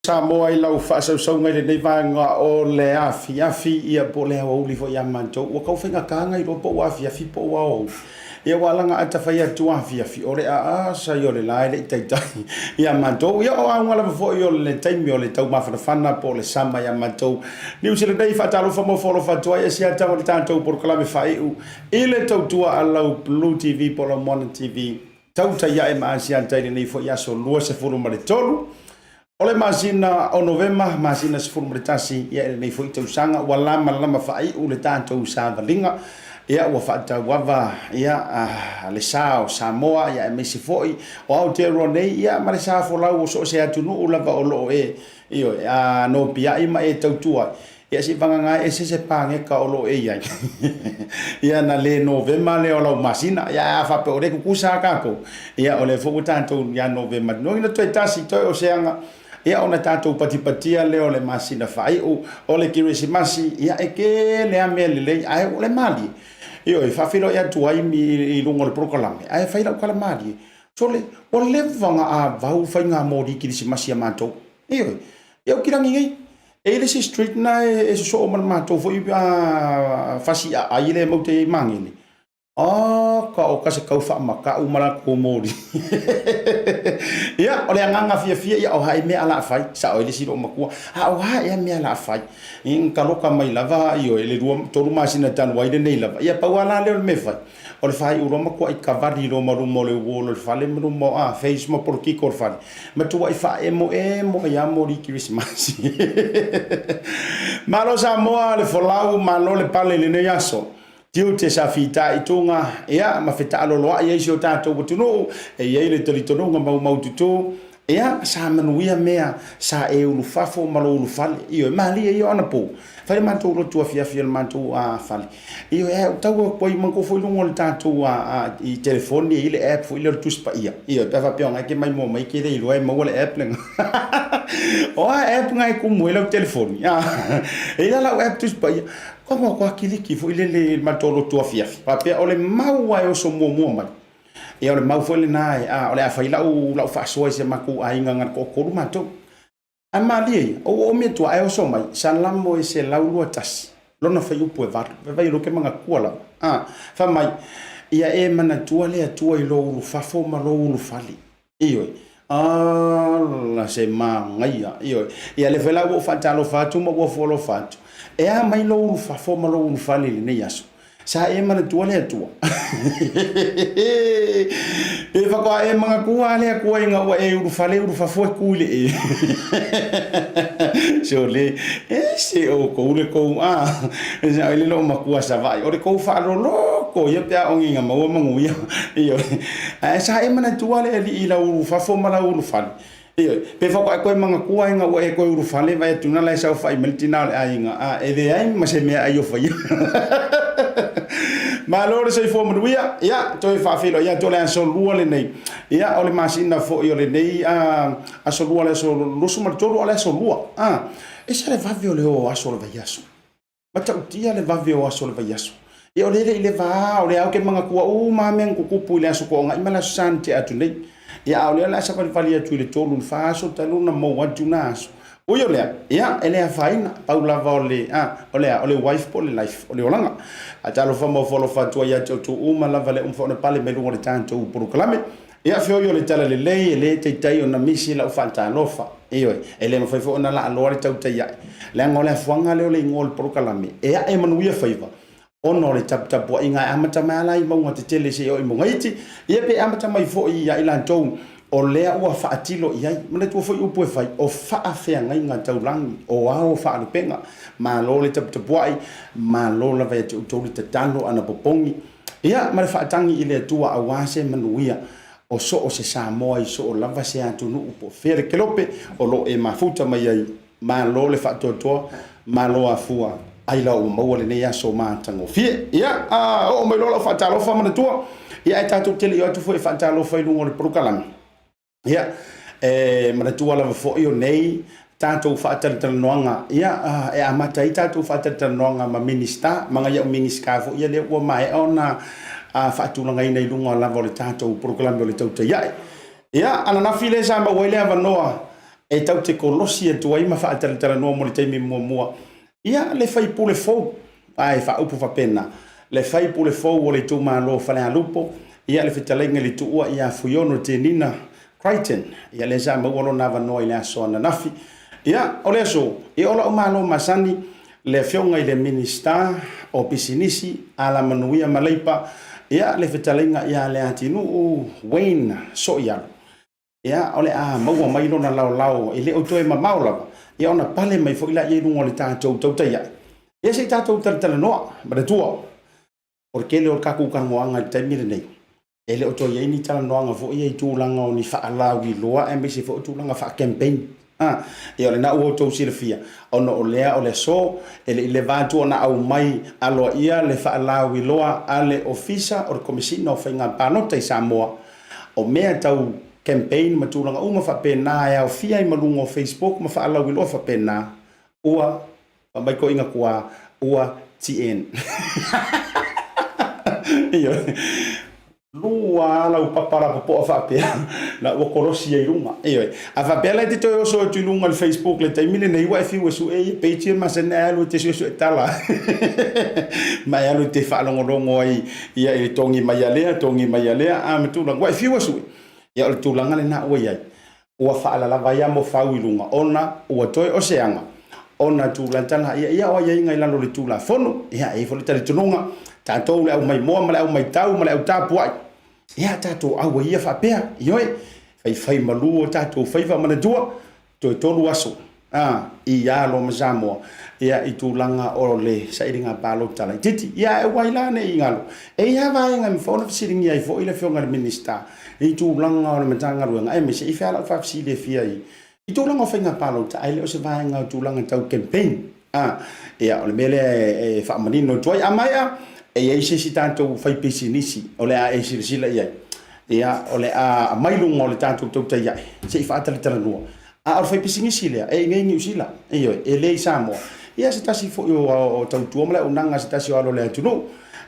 Samoa I lau whaasausaunga le nei vanga o le afi ia po le hawa uli fo ia mantou. Wa kau whenga kānga I ropo o afi po wao. Ia walanga ata whai atu afi o le sa I o le lai le itaitai ia mantou. Ia o aunga lama fo I o le taimi o le tau mawhanawhana po le sama ia mantou. Niu sila dei whaatalo whamofolo whatua ia Asiata o le tātou por kalame whaiu. I le tautua alau BLU TV po la Mona TV. Tautai ia e maa Asiata I le nei fo ia so lua se furu ma le tolu. Ole masina o November, masina se furu tasi ia nei foi tau sanga wa lama fai u le tātou sa valinga ia wa fata wava ia le sao Samoa ia me se foi o Aotearoa ia ma le sa fo lau so se atunu u lava o lo io no pia ima e tau tua ia si vanga e se pange ka o lo ia ia na le November le o lau masina ia fa pe o le kusa kako ia o le fo tātou ia November no ina toi tasi toi o seanga ia ona tātou patipatia leo le masina whai o le kirisimasi ia e ke le ame le ai o le mali io e whawhiro ia tuai mi I lungo le prokalame ai whaira ukala mali so le o le vanga a vau whainga mōri kirisimasi a mātou io ia o kirangi ngai e le si street na e so o man mātou fo I whasi a ai le maute mangini ka o kase kau wha maka umara ko mōri. Ia, o le anganga fia ia o hai mea la whai, sa o ele siro makua, o hai ea mea la whai. In ka loka mai lava, io ele toru masina tanu waide nei lava. Ia, pau ala leo le me whai. O le whai uro makua I kavari ro marumo le uolo, le whale marumo, face ma por kiko le whai. Matua I wha emo ia mōri kirismasi. Malo Samoa le folau, malo le pale le ne yaso. Tiu te sa fita I tunga ia ma feta aloa ia isi o tātou watunu e ia le talitononga mau tutu ia sa manuia mea sa e ulu fafo malo ulu fale io mali e io ana po fai mantou lo tua fia mantou a fale io e tau poi manco foi lungo le tātou I telefoni I le app foi le tuspa ia io pe fa pionga ke mai mo mai ke le ilo e mo le app lenga o app ngai ku mo le telefoni e la app tuspa ia Kwa kiliki fo ile le matolo tua fiafi. Papea ole maua e o so mua mai. ia ole mau foi le nai ole a fai lau fa so se maku ai nga ko ko ma to amali o me to ai o so mai salamo e se lau lu tas lona fai upu e vai lo ke manga kuala fa mai ia e mana tua le tua i lo ulu fafo ma lo ulu fali iyo la se mangaia iyo ia le fela wo fatalo fatu mo wo folo fatu e a mai lo ulu fafo ma lo ulu fali le nei aso sa e mana tua le tua e fa ko e manga kua le kua inga wa e ulu fali ulu fafo e kule e so le se o ko le ko sa le lo makua sa vai o le ko fa lo ko ia pia ongi nga mau mangu ia iyo sa e mana tua le li ila ulu fafo ma la ulu fali iyo pe fa ko manga kua inga wa e ko ulu fali vai tuna la sa fa meltina le ainga e de ai ma se me ayo fa ma lore sei fo muia ia toi fa filo ia tole so luole nei ia ole masina fo io le nei a so luole so lusu ma tolo ole so lua e se le vavio le o aso le vaiaso ma tau tia le vavio aso le vaiaso e ole le va ole au ke manga kua ma men ku kupu le aso ko nga imala sante atu nei ia ole la sa fa valia tu le tolo fa so taluna mo atu naso Uyo lea, ia, elea faina, paula ole wife po le life, ole olanga. A talo famo folo fatua ia tu uma lava le umfo na pale me lungo le tanto puru kalame. Ia fio yo le tala le lei, le teitai ona misi la ufanta lofa. Iyo, ele mo faifo ona la aloa le tautai ia. Le ngole fuanga le ole ngol puru kalame. Ia e manuia faiva. Ono le tapu inga amata mala i maunga te tele se yo i mungaiti. Ia pe amata mai fo ia ilantou. O lea ua faatilo iai mana tua foi upu e fai o faafeagaiga taulangi o ao faalupenga malo le taputapuai malo lava ia teutau le tatalo ana popogi ia ma le faatagi i le atua auā se manuia o so o se samoa i so o lava se atunuu po fea le kelope o loo e mafuta mai ai malo le faatoatoa malo afua ai lau ua maua lenei aso matagofie ia o mai lola o faatalofa mana tua ia e tatou tele i atu foi e faatalofa i luga o le porokalami ia mana Tuala fo io nei tatou faatalanoanga ia e amata i tatou faatalanoanga ma Minisiter manga ia Minisiter fo ia le ua mai ona faatulanga ina i lunga lava le tatou program le tautai ia ana na file sa ma wele avanoa e tau te kolosi e tuai ma faatalanoa mo le taimi mua ia le fai pule fo ai fa upu fa pena le fai pule fo o le tu malo fa le alupo ia le fitalenga le tuua ia fuiono te nina Crichton ia le sa ma wolo na vanoa ile aso na nafi ia ole so e ola o malo masani le fionga ile Minisiter o pisinisi ala manuia malaipa ia le fitalenga ia le Leatinuu Wayne so ia ole maua mai lona lao ile o toe mamaula ia ona pale mai fo ila ia lungo le tatou tautai ia se tatou talanoa ma tua porque le o kaku kangoanga taimile nei ele o to ye ni tala noanga fo ye tulanga o ni fa alawi loa embassy fo tulanga fa campaign e ole na o to silfia ono ole so ele va tu ona au mai alo ia le fa alawi loa ale officer o commissioner of nga panota i Samoa o mea tau campaign matulanga uma fa pena ya o fia i malungo Facebook ma fa alawi loa fa pena ua mai ko inga kwa ua TN iyo lua la papara po fa pe la o korosi e lunga e a fa bela te to so tu lunga al Facebook le taimile nei wa fi so e page ma se na lo te so tala ma ya lo te fa longo ai ia e tongi mai alea a me tu la wa fi so ya o tu langa le na o ia o fa la va ya mo fa lunga ona o to o seanga ona tu la tana ia o ia ngai la lo tu la fono ia e fo le tale tununga tatou le au mai moa ma le au mai tau ma le au tapu ai ia tatou au ia fa pea ioi fai malu o tatou fai fa mana tua to tolu aso ia lo mazamo ia i tulanga o le sairinga palo tala titi ia e waila ne ingalo e ia vai ngam fo na siringi ai fo ile fionga le Minisiter i tulanga o le matanga ruanga e me se i fa la fa si le fia i tulanga fa nga palo ta ile o se vai nga tulanga tau campaign ia o le mele fa manino toi amaya e ai se tanto fai pisinisi ole a e sila ia ole a mailunga ole tanto tautai ia se fa talanoa o fai pisinisi le e ngai ni sila e le Samoa ia se tasi fo o tautua mala unanga se tasi o le Leatinuu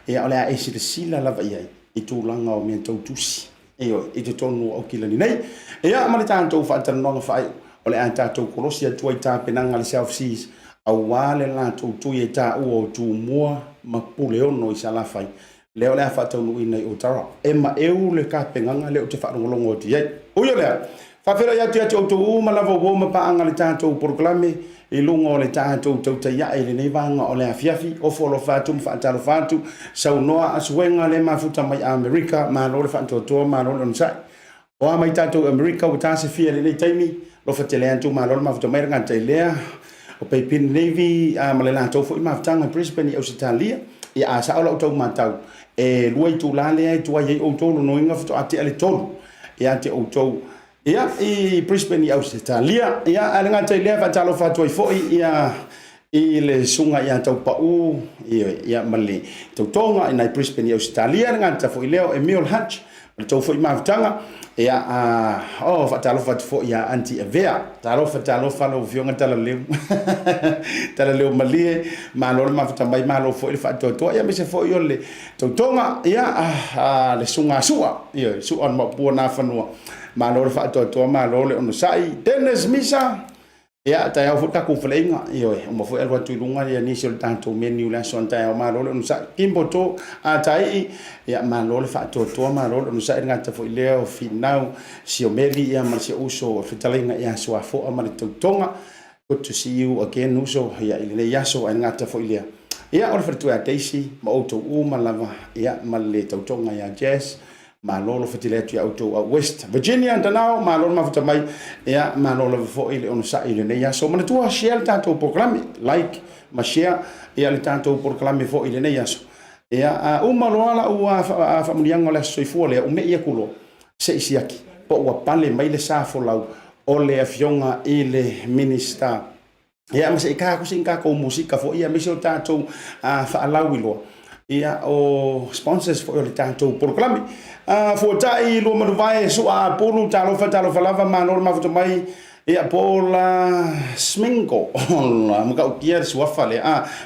ia ole a e sila lava ia i tulanga o me tau Tusi I te tonu au kilani nei. Ia ma le tātou whaatanonga whae o le a tātou korosi atua I tā penanga le South Seas au wale lātou tui e tā ua o tū mua ma pule ono I salawhai. Leo lea whaatonu I nei o tara. E ma eu le ka penganga leo te whaarongolongo o ti ei. Uio lea. Whawhera ia tia te o tō uma lava woma paanga le tātou proklame I lunga o le tātou tautai ia e le nei vanga o le afiafi o folo whātu mwhaataro whātu sau noa asuenga le mafuta mai Amerika ma lo le whaatotoa ma lo le onsai. O a mai tātou Amerika o tāse fia le nei taimi lo whatele antu ma lo le mafuta mai ranga tai lea o Peipin Navy ma le lātou fo I mafutanga Brisbane I Ausitalia I a sa ola o tau mātau e luai tū lale ai tua iei o tolu no inga fito ate ale tolu e ate o tau ia I Brisbane I Australia ia alenga tai lea fatalo fatu ai foi ia I le sunga ia tau pau ia male tau tonga I Brisbane I Australia alenga ta foi leo Emil Hatch le tau foi mafutanga ia fatalo fatu foi ia anti avea talo fatalo falo vionga tala leo male malo mafuta mai malo foi le fatu to ia me se foi le tau tonga ia le sunga sua ia su on ma buona fanua malo le fatu malo le ono sai Dennis Misa ia tai au futa ku flenga io o mo foi alwa tu lunga ia ni sul tanto menu la son tai au malo le ono sai kimboto a tai ia malo le fatu malo le ono sai ngata foi leo finau si o meli ia ma se uso fitalinga ia sua fo ma le tonga good to see you again uso ia ile yaso ngata foi leo ia o fatu a Daisy ma auto uma lava ia ma le tonga ia Jazz malolo fetile tu auto West Virginia ndanao malolo mafuta mai ia malolo fo ile ono sa ile nei so mana tua share tanto proclame like ma share ia le tanto proclame fo ile nei so ia umaloala ua famulianga le soifua le ume ia kulo se isiaki po ua pale mai le sa fo lau o le afionga ile Minister ia ma se ka ko singa ko musika fo ia miso tanto fa alawilo ia o sponsors fo le tanto proclame fo tai lo manuvae so a pulu talo falava manor mafuta mai ia pola smingo la muka ukia so fale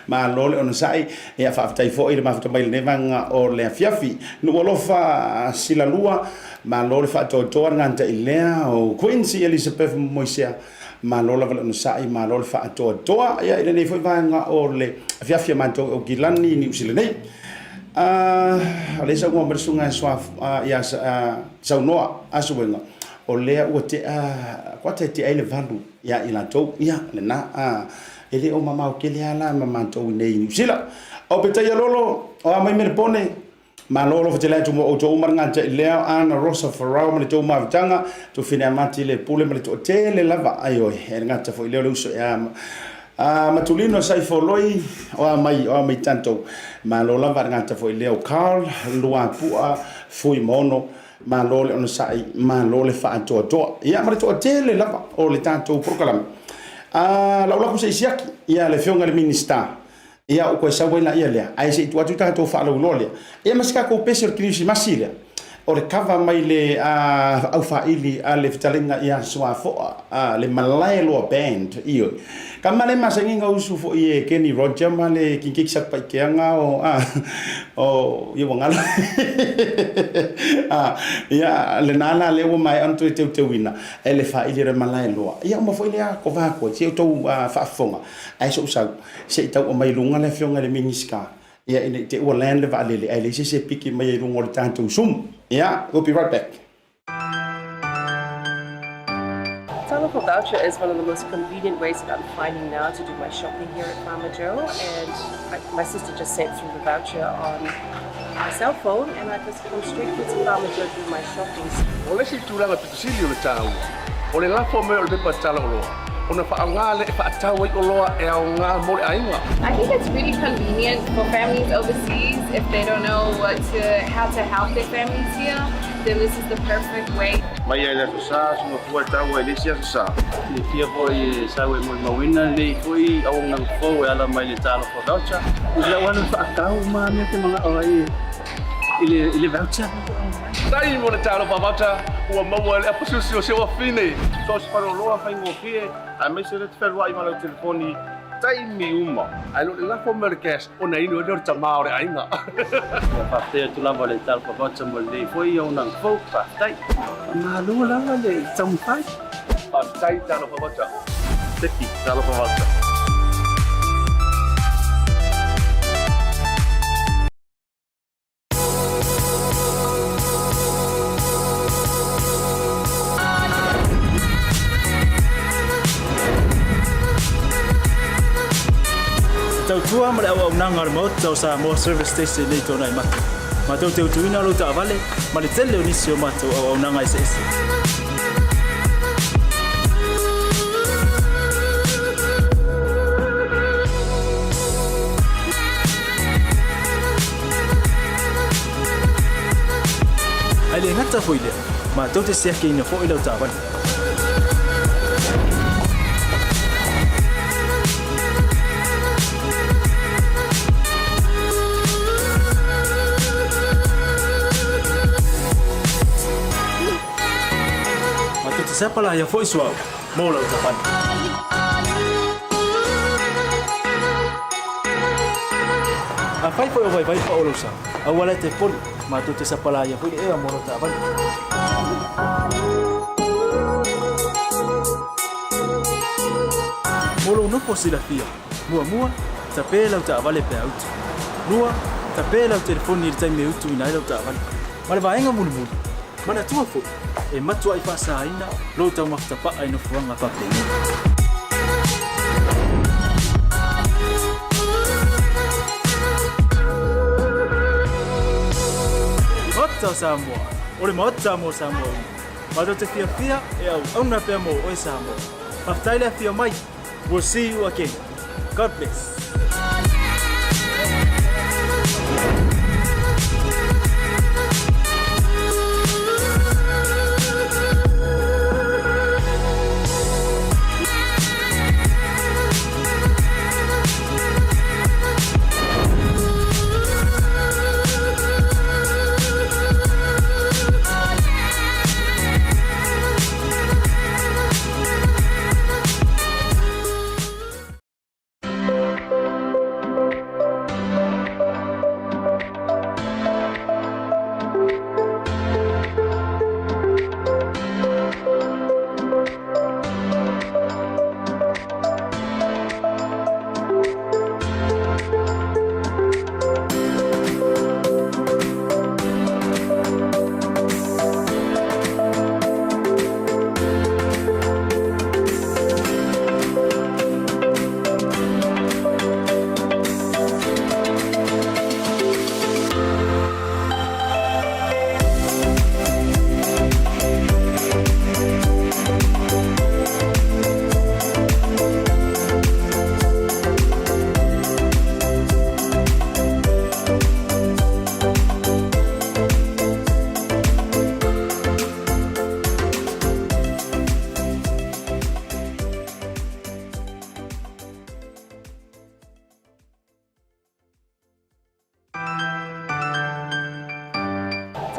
ma lole on sai ia fa tai fo ile mafuta mai le vanga o le fiafi no lofa silalua ma lole fa to nganta ilea o Kenzy Elizabeth Moisia ma lola vale on sai ma lole fa to ia ile nei fo vanga o le fiafi manto o Gilani ni usilene alesa ngwa bersunga swa ia sa noa asuwenga o lea ua te kwata te aile valu ia ila tau ia le na ele o mama o kele ala mama tau nei New Zealand o petai lolo o mai me pone ma lolo fatela tu mo o to maranga te lea ana Rosa Farao me to ma vitanga to fina mati le pule me to tele lava ayo e ngata fo ile uso ia matulino sai foloi o mai tanto ma lo lava ngata foi leo Carl lua pua foi mono ma lo le ono sai ma lo le fa to ia ma to tele lava o le tanto proclam la ku se siaki ia le fionga le Minister ia o ko sa wela ia le ai se tu tanto fa lo le ia maska ko peser krisi masilia o le kava mai le au faili a le fitalinga ia soa fo le malai lo band io kamale masanginga usu fo ie Kenny Roger male kinkiksa paikeanga o ia wangala ia le nala le o mai antu te wina ele faili le malai lo ia mo fo ile ko va ko se to fa fonga ai so sa se tau o mai lunga le fionga le miniska ia ine te o land le vale ai le se piki mai lunga le tanto sum. Yeah, we'll be right back. For voucher is one of the most convenient ways that I'm finding now to do my shopping here at Farmer Joe, and my sister just sent through the voucher on my cell phone, and I just come straight to Farmer Joe to do my shopping. Ole si tulanga tutusili ole tau. Ole lafo me ole pepa tala olo. Ona fa ngale fa tau e olo e nga mo ainga. I think it's really convenient for families overseas if they don't know how to help their families here. Then this is the perfect way. Mai ai sa so fo tau e lisia sa. Ni fia foi sa we mo mawina ni foi au nang fo ala mai le talo fo voucher. Ila wana fa tau ma me te mga oi. Ile voucher. Sai mo le talo fa voucher o mo le apusu se o fine. So se para loa fa ngo fie. A me se le te fa wai ma le telefoni taimi uma. Ai lo la fo merkes ona ino le tama ore ainga. Fa te tu lava le tal pa cha mo le foi au nang fo pa tai. Ma lu la le cham pai. Pa tai talo pa cha. Te ki talo pa cha. Tau tua mare au nanga mo tau sa mo service station nei tona i matu. Ma tau teu tuina lo ta vale, ma le tele unisio matu au nanga ese ese. Ale ngata foile, ma tau te sia ke ina fo ilo ta vale. Siapa lah yang voice wow, mau lah ucapan. Apa itu yang baik pak urusan? Awalnya telepon, matu tu siapa lah yang punya mau lah ucapan. Mulu no posilah dia, mua, tapi lah ucapan lebih out. Mua, tapi lah telepon ni dia mai utu ina lah ucapan. Malah bayang mulu. Mana tua fu? Matua i whaasaina, lo tau maftapa ai no fuanga whapeni. Mota Samoa, ore mota mo Samoa. Mato te fia e au na pia mo oi Samoa. Maftaile fia mai. We'll see you again. God bless.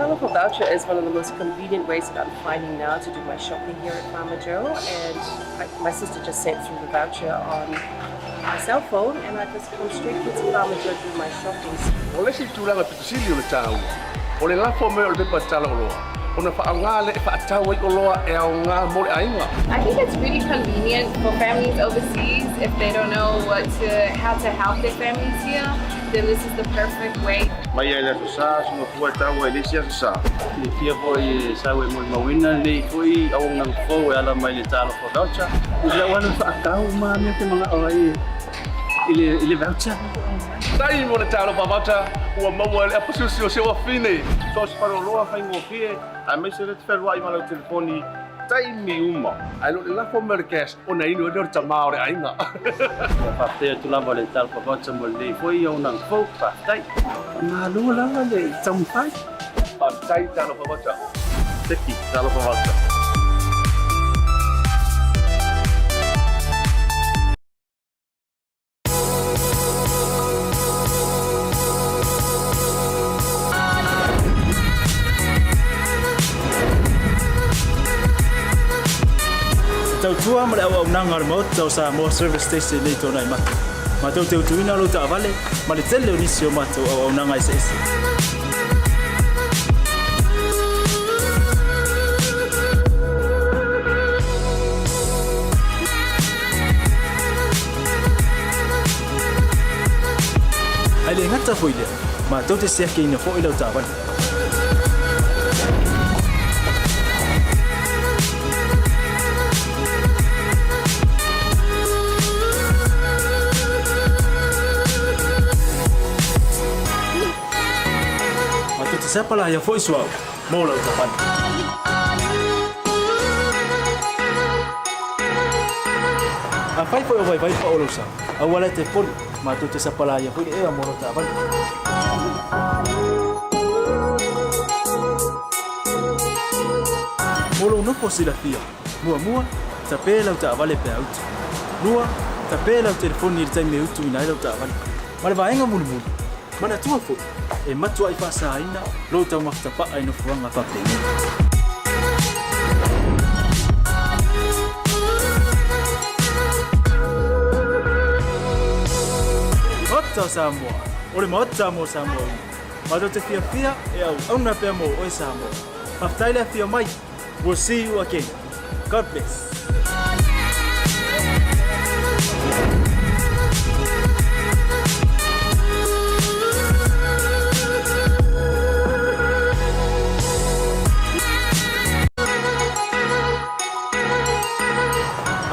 Tautai voucher is one of the most convenient ways that I'm finding now to do my shopping here at Farmer Joe, and my sister just sent through the voucher on my cell phone, and I just come straight into Farmer Joe to do my shopping. Ole si tulanga pitusili ole tau. Ole la fo me ole pepa tala olo. Ona fa ngale fa tau i olo e au nga mo ainga. I think it's really convenient for families overseas if they don't know how to help their families here. Then this is the perfect way. Mai ele sa so fu tau ele sia sa. Ni fia foi sa we mo mawina le foi au nang fo ala mai le talo for voucher. Ila wana fa tau ma me te mga oi. Ile voucher. Dai mo le talo pa voucher. Ua mau ele apususio se wa fine. So se paro loa fa ngo fie. A me se le fer wa i mala telefoni. Tai mi uma. Ai lo la fo merkes ona ino le tama ore ainga. Fa te tu lava le tal pa voucher mo le foi au nang fo pa tai. Ma lu la le cham pai. Pa tai talo pa voucher. Te ki talo pa voucher. tautua ma le au nanga le mot tau sa mo service station nei tona i matu. Ma tau te utuina lo ta vale ma le tele o nisi o matu au nanga ese ese. Ai le ngata foi le ma tau te sia ke ina fo ila ta vale. Siapa lah yang voice wow mau lau tapan. Afai foi vai pa olosa. Awala te pon matu te siapa lah yang foi mau lau tapan. Molo no posilafia. Mua tapela uta vale pe out. Lua tapela o telefone ni me utu ina lau tapan. Male vaenga mulu. Mana tua fo e matua I fasaina lo tau maftapa ai no fuanga papeni. Ota Samoa, ole mota mo Samoa. Mado te fia e au na pe mo o Samoa. Maftaila fia mai. We'll see you again. God bless.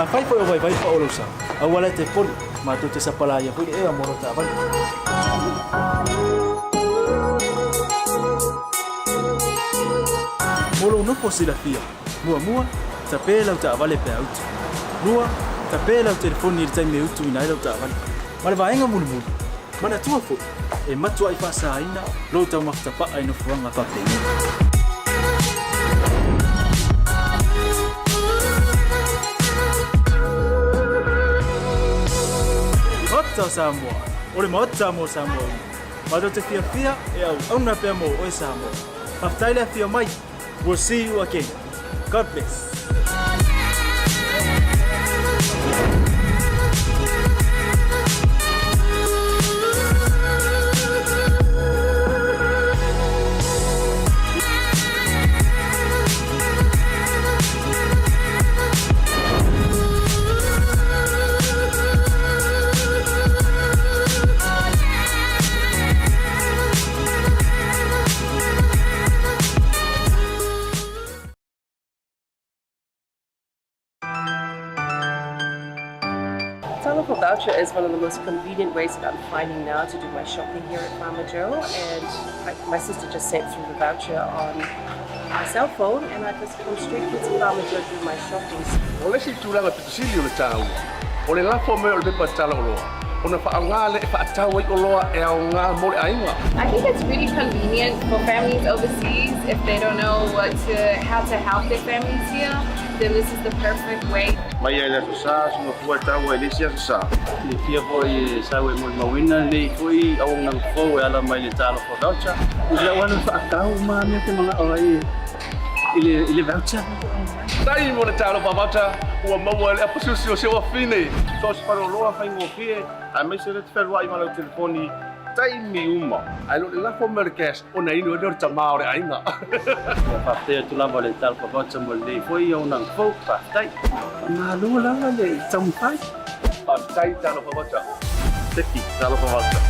Afai foi vai pa olosa. Awala te pon matu te sapalaya foi e amoro ta van. Molo no posilafia. Mua tapela uta vale pe out. Lua tapela o telefone ni me utu ina ila uta van. Male vaenga mulu. Mana tua fo e matua I fasaina lo tau maftapa ai no fuanga papeni. Ota Samoa, ole mota mo Samoa. Mado te fia e au na pe mo o Samoa. Maftaila fia mai. We'll see you again. God bless. Voucher is one of the most convenient ways that I'm finding now to do my shopping here at Farmer Joe, and my sister just sent through the voucher on my cell phone, and I just come straight to Farmer Joe to do my shopping. Ole si tulanga pitusili ole tau. Ole la fo me ole pe tala olo. Ona fa ngale fa tau ai olo e au nga mo ainga. I think it's really convenient for families overseas if they don't know how to help their families here. Then this is the perfect way. Mai ele sa no fu tau ele sia sa. Le fia foi sa we mo mawina le foi au nang fo ala mai le talo for voucher. Ila wana fa tau ma me te mga oi. Ile voucher. Dai mo le talo for voucher. Ua mau ele apususi o se wa fine. So se paro loa fa ngo fie. A me se le fer wa I malo telefoni. Tai mi uma. Ai lo la fo merkes ona ino dor tama ore ainga. Fa te tu la vale tal for voucher mo le foi au nang fo fa tai. Ma lu la le tampai. Fa tai talo for voucher. Teki talo for voucher.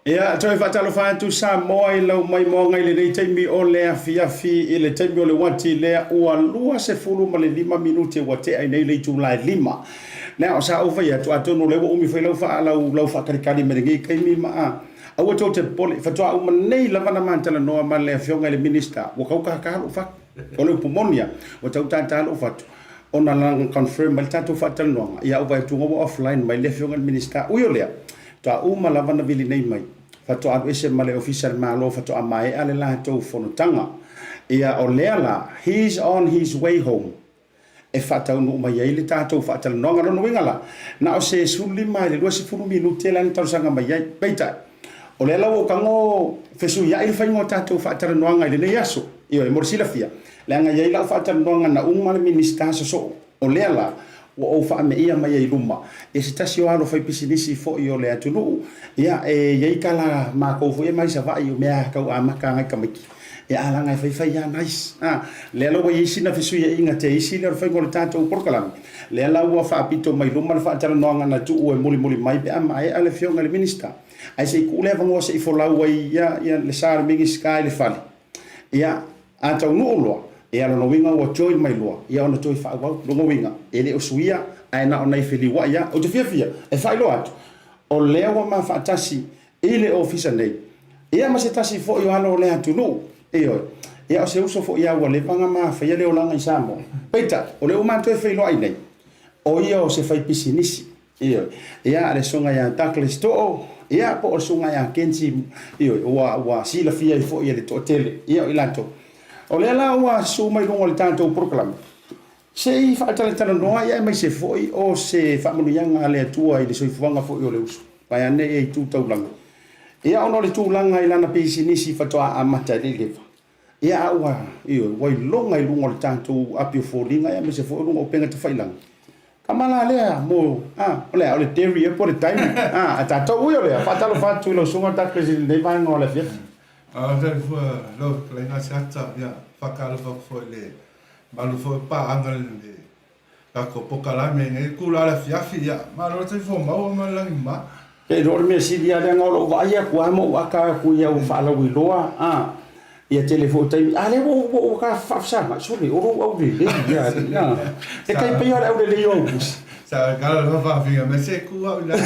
Ia, toi whatalo whantu sa moa I lau mai moa ngai le nei taimi o lea fiafi I le taimi o le wati lea ua lua se fulu ma le 5 minuti ua te ai nei le tūlai 5. Nea o sa ufa ia tu atono lewa umi whai lau wha lau whakarikari me rengi kaimi maa. Aua tau te pole, whatua uma nei lavana mantala noa ma lea fionga le Minister. Ua kauka kahalo whak, o leu pumonia, ua tau tātalo whatu. Ona lang confirm mai tātou whatala noa. Ia uwa e tunga offline mai lea fionga le Minister. Uyo lea. Ta uma lavana vili nei mai fato adu ese male official malo fato amai ale la to fonotanga ia o leala he's on his way home e fato no mai ele tato fato no ngalo no wingala na o se suli mai le 2 minuti la nta sanga mai peita o leala o kango fesu ya il faingo tato fato no ngai le yaso Io e morsila fia. Le anga yai lau whaata noanga na umale Minisita so o lea la o wha me ia mai ai luma. E se tasi o alo whai pisinisi fo i o lea tunu. Ia e yai kala mākou fo e mai sa vai o mea kau a maka ngai kamiki. E alanga e whai ia nais. Le alo wai isi na fisu ia inga te isi le whai ngore tātou porkalami. Le alo ua whaapito mai luma le whaatara noanga na tu ue muli mai pe ama e ale fionga le Minisita. Ai se ku le vangoa se i folau ai ia le sāre mingi sky le fali. Ia a tau nuu loa. E ala no winga o join mai loa. Ia ona toi wha wau, longo winga. E le o suia, ai na o nei whili wa ia. O te fia, e whai loa atu. O lea wa ma whaatasi, e le ofisa nei. Ia ma se tasi fo i o ano o lea tu nuu. E oi. Ia o se uso fo ia ua le panga ma whaia leo langa i Samoa. Peita, o le umanto e whai loa i nei. O ia o se whai pisi nisi. E oi. Ia ale songa ia Douglas to'o. Ia po o sunga ia Kenzy. E oi. Ua sila fia i fo ia le to'o tele. Ia o ilato. O le ala ua su mai lungo le tātou proklami. Se i whaatale tana noa ia mai se foi o se whaamanuianga le atua i le soifuanga foi o le usu. Pai ane e i tūtaulanga. Ia ono le tūlanga i lana pisi nisi whatoa a mata le lewa. Ia aua, iyo, wai longa i lungo le tātou apio fōringa ia mai se foi lungo o penga te whailanga. Kamala lea mo, o lea, o le dairy e po le taimi. A tātou ui o lea, whaatalo whatu i lo sunga tākresi le vanga o le fiat. Then for lo like Asiata, yeah, Fakalo for le Malu for Pa Angle, Kako Pokalame, Kula Fiafi, Maloti for Mauma. Ke dorme si dia le ngolo wa ia ku amo wa ka ku ia u fala wi loa ia telefone tai ale wo ka fa sa sorry o o de ia e kai pe ora o de yo sa galo no fa figa me se ku wa la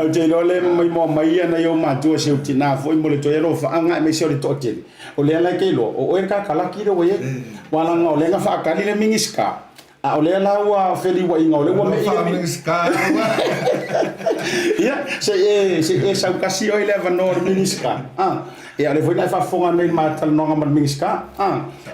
au te le mai na yo ma tu se utina foi mo le to ero fa anga me se o to te o le ala ke lo o e ka kala ki ro ye wala nga o le nga fa ka le mingiska a o le la wa feli wa inga o le wa me mingiska ia se sa kasi o le va no mingiska e ale foi na fa fonga nei ma tal no nga mingiska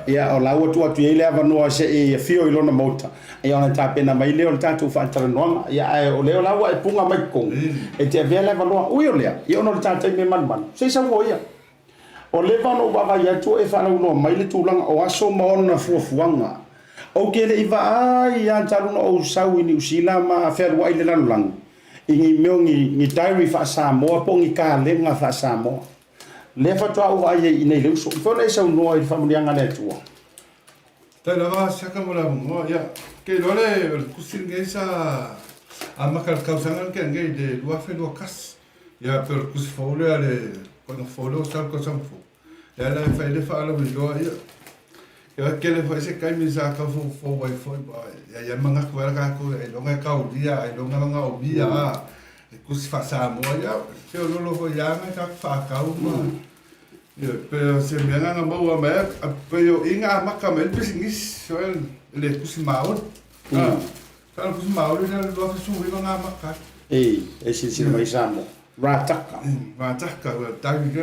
ia o la wa tu atu ile va no se e fio ilo na mota e ona ta pena mai le o tatu fa tal no ia o le la wa e punga mai kong e te vela va no ui o le ia ona ta te me man se sa wo ia o le va no va ia tu e fa no mai le tu langa o aso ma ona fuanga o ke le iwa ai ia talu no o sau i New Zealand ma ferwa i le lanulang ingi meongi ni diary fa Samoa po ngi ka lenga fa Samoa le fa toa o ai i nei le so fo le sau no i familianga le tua te la va saka mo la mo ya ke lo le kusinge sa amakal kausanga ke ngai de Bluwave lo kas ya per kus fo le kono fo lo sa ko sam fo ya la fa le fa lo lo ya eu aquele foi esse cai me saca foi ya manga ko ka ko e longa ka o dia e longa o dia e ku se faça moia se o lo foi ya me ka fa ka o ma pero se me nga mo a me pero inga maka me pisingis so le ku se maul ka ku se maul le lo fa su ri nga maka e se mai samo rataka ta vi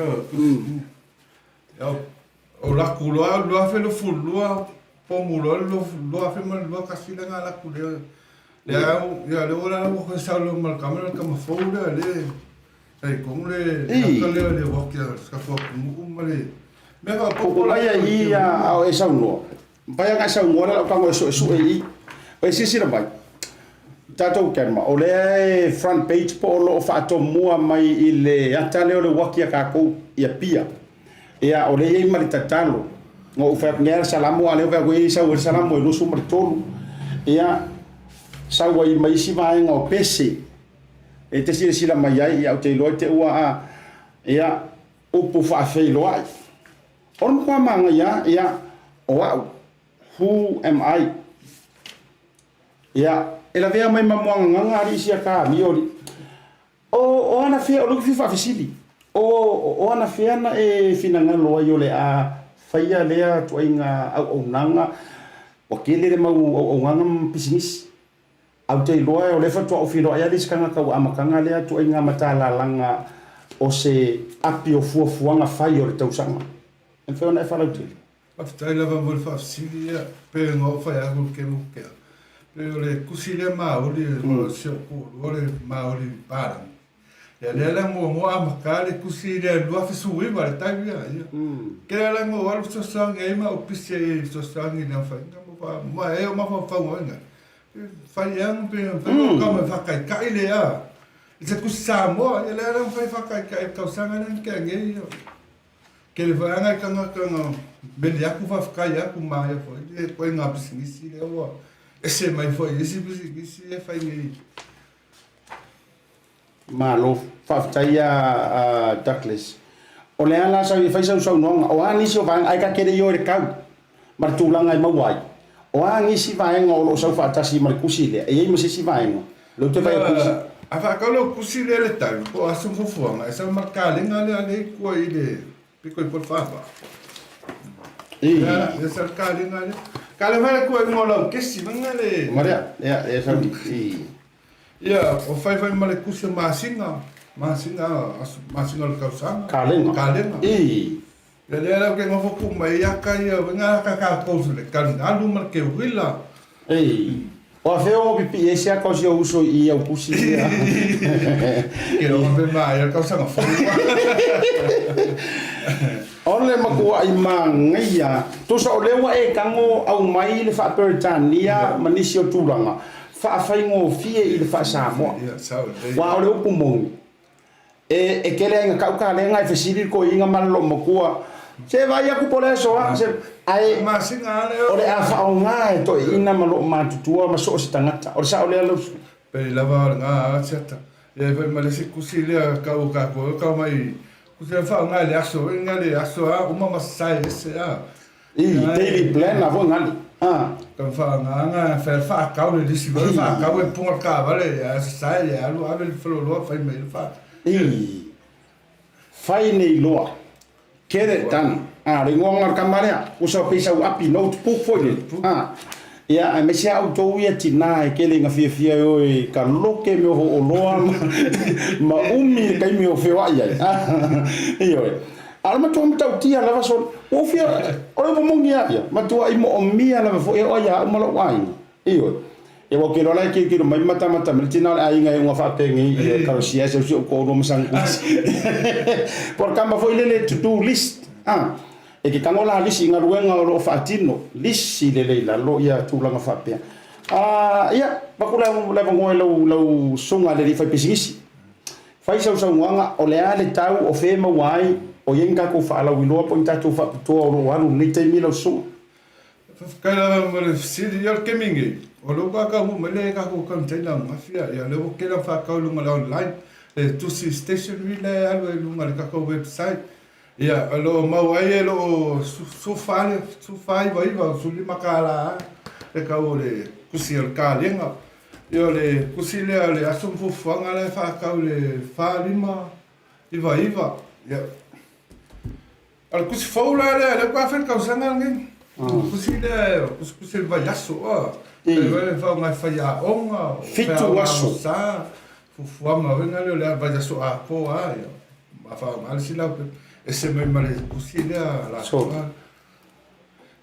o la kuloa lo afe lo fulua pomulo lo afe mal lo kasila nga la kulea ya le ora o ko sa lo mal kamera kama foule le ai kong le le wakia ska fo male me ka ko la ia o esa no vai nga sa ngora la ka so e o si na vai tato kenma o le front page po lo fa to mua mai ile atale o le wakia ka ko ia pia ia o le i mari tatalo ngo fa ngia salamu ale va go isa o salamu lo su martolo ia sa wa i mai si vai ngo pese e te sila mai ai au te lo te ua ia o pu fa fe lo ai on kwa manga ia o who am I ia ela vea mai mamuanga ngari sia ka miori o ana fe o lo fi fa fisili o ana fiana e finanga loa yo le a faia lea tuainga au nanga o kele le mau o nganga pisingis au te loa o le fa tu o filo ia diskanga ka amakanga lea tuainga matala langa o se apio fuafuanga fai o le tausanga en fe ona e fala utili aftai lava mo fa silia pe ngo fa ya ko ke mo ke pe le kusile ma o le o se o le ma o le para Ya le mo amakale kusile lua fesui ba tai ya. Ke le mo walu so sang e ma opise so sang ni fa ma e ma fa nga. Fa yang pe fa ka ma fa kai le ya. Isa kusamo ya le fa kai ka sanga nan ke nge. Ke le va nga ka ben ya ku fa kai ya ku ma ya fo. E ko nga bisingisi le wa. Ese mai fo isi bisingisi e fa nge. Malo faftai Douglas o le ala sa fai sa no o ani so vai ai ka kere yo re kau mar tulanga ai mawai o ani si vai ngolo so fa tasi mar kusile e mo si vai no lo te vai kusi a fa ka lo kusile le tai o asu fu ma esa mar ka le ngale ko ile pico por fa ya esa ka le ngale ka le vai ko ngolo ke si ngale maria ya esa ya o fai male kusi masinga le kausanga kalenga ya le ala ke ngofo ku mai ya ka ya nga ka ko le kan alu mar ke wila o afeo pipi ese a causa uso e o kusi ya ke o me mai ya kausanga fo ole makua ai mangia to so lewa e kango au mai le fa pertania manisio tulanga fa faingo fie i le fa samo wa ole ku mo e kele nga ka le nga fesiri ko inga malo makua se vai a ku pole so se ai masinga le ole a fa nga to ina malo matutua ma so tangata ole sa ole lo pe lava nga Asiata e vai male se kusile ka mai kusile fa nga le aso a uma masai ese a daily plan na vo ngali kan fa nga fa ka le disi fa ka we punga ka vale ya sai ya lu ave lo fa me fa fai nei loa kere tan ringonga kamarea usa pisa api notebook foi ia a me se auto ia tina ke le nga fia o ka loke me o loa ma umi kai me o fea ia io alma tu me tau tia lava so o fia o mo ngia ia ma tu ai mo mia lava fo o ia o malo wai io e wo ke lo lai ke mai mata me tina ai nga nga fa pe ngi ka sia se ko no sang por kamba foi le to do list e ke kangola lisi nga ruenga o fatino lisi le la lo ia tulanga fa pe ia bakula le ngo lo sunga le fa pisingisi fai sa nganga o le ale tau o fe ma wai o yenga ko fa la wilo po inta to fa to o walu ni te milo so kala mo si yo ke mingi o lo ka mo mele ka ko kan te la mafia ya le ke la fa ka lu ma online e Tusi station le algo lu ma ka ko website ya lo ma wai lo su fai vai su li makala e ka o le kusi el ka lenga yo le kusi le asum fu fanga le fa ka le fa lima iva ya al kusi faula le kwa fa ka usanga ngi kusi vai aso e vai fa fa ya onga fitu aso sa fu fama venga le vai aso a po ya ma fa mal sila ese me male kusile la so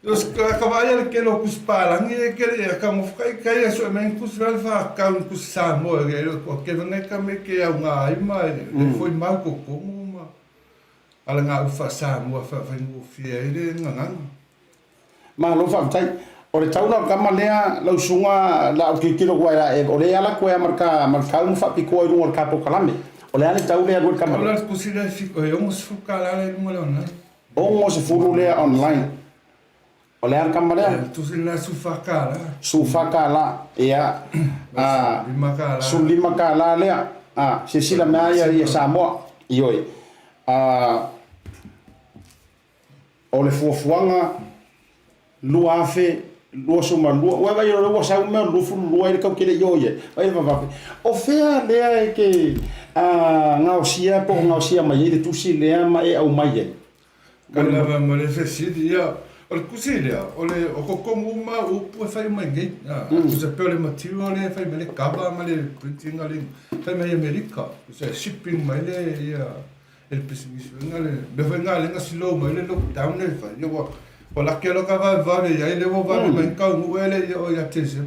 dos cavallo que lo cuspalan y que ka mo kai so men kusval fa ka un kusamo que venga ka me que unha ima foi mal ko como ala nga fa sa mo fa ngo fiere nga ma lo fa tai o le tauna kamalea lo sunga la ke kilo guai e o le ala ko marka un fa piko i un capo kalame o le ale tau le agor kamala. Ola kusile fiko e ongo sfukala le ngole online. Ongo se furu le online. O le al kamala. Tu se la sufakala. Sufakala ia lima kala le se sila maya ia Samoa ioi. O le fuafuanga Bluwave lua suma lua wa vai lua sa me lu fu lua ele ka kele yoye vai va o fea le ke ngausia po ngausia mai de Tusi le ma e au mai kala va mo le fesidi ya o kusilia o le o kokomu ma o po fai mai ngai o se pe le material le fai me kaba ma le printing ale fai mai America o se shipping mai le ya el pesimis ngale be ngale ngasilo mai le lockdown le fai yo o la que lo cava vale ya le vo vale men ka ngule o ya tese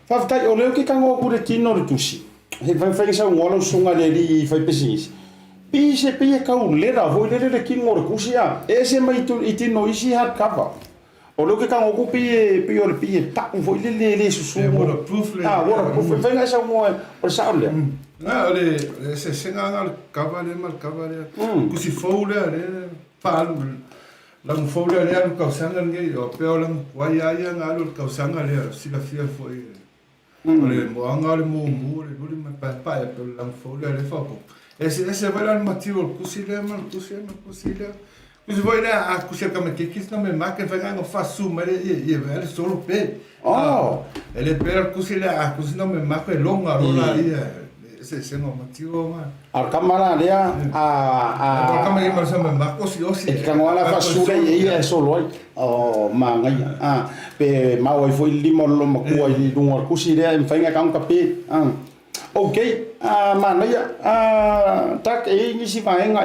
fa tai o le ke kango ku le tino le Tusi he vai sa ngolo sunga le li fai pesingis pi se pi ka u lera vo le ki ngor kusia e se mai tu iti no isi hat cover o lo ke ka ngoku pi o pi ta vo le su waterproof le waterproof vai sa mo o sa le ole se senga ngal cover le kusi foule le fa lang foule le al kausanga nge o pe o lang wai ai ngal al kausanga le sila fia foi ole mo anga le mo le buli ma pa pe lang foule le fa po ese vai al material kusi le kusi voi a kusi ka me kikis no me ma ke fa ngo fa su ma le e solo pe ele per kusi le a kusi no me ma ke longa rola se no motivo ma al kamala lea kamera ma sa ma kosi e ka ngoala fa sura e solo o ma ngai pe ma o foi limo lo ma ko i dunga kusi le en fainga ka ka pe okay ma nai tak e ni si vaenga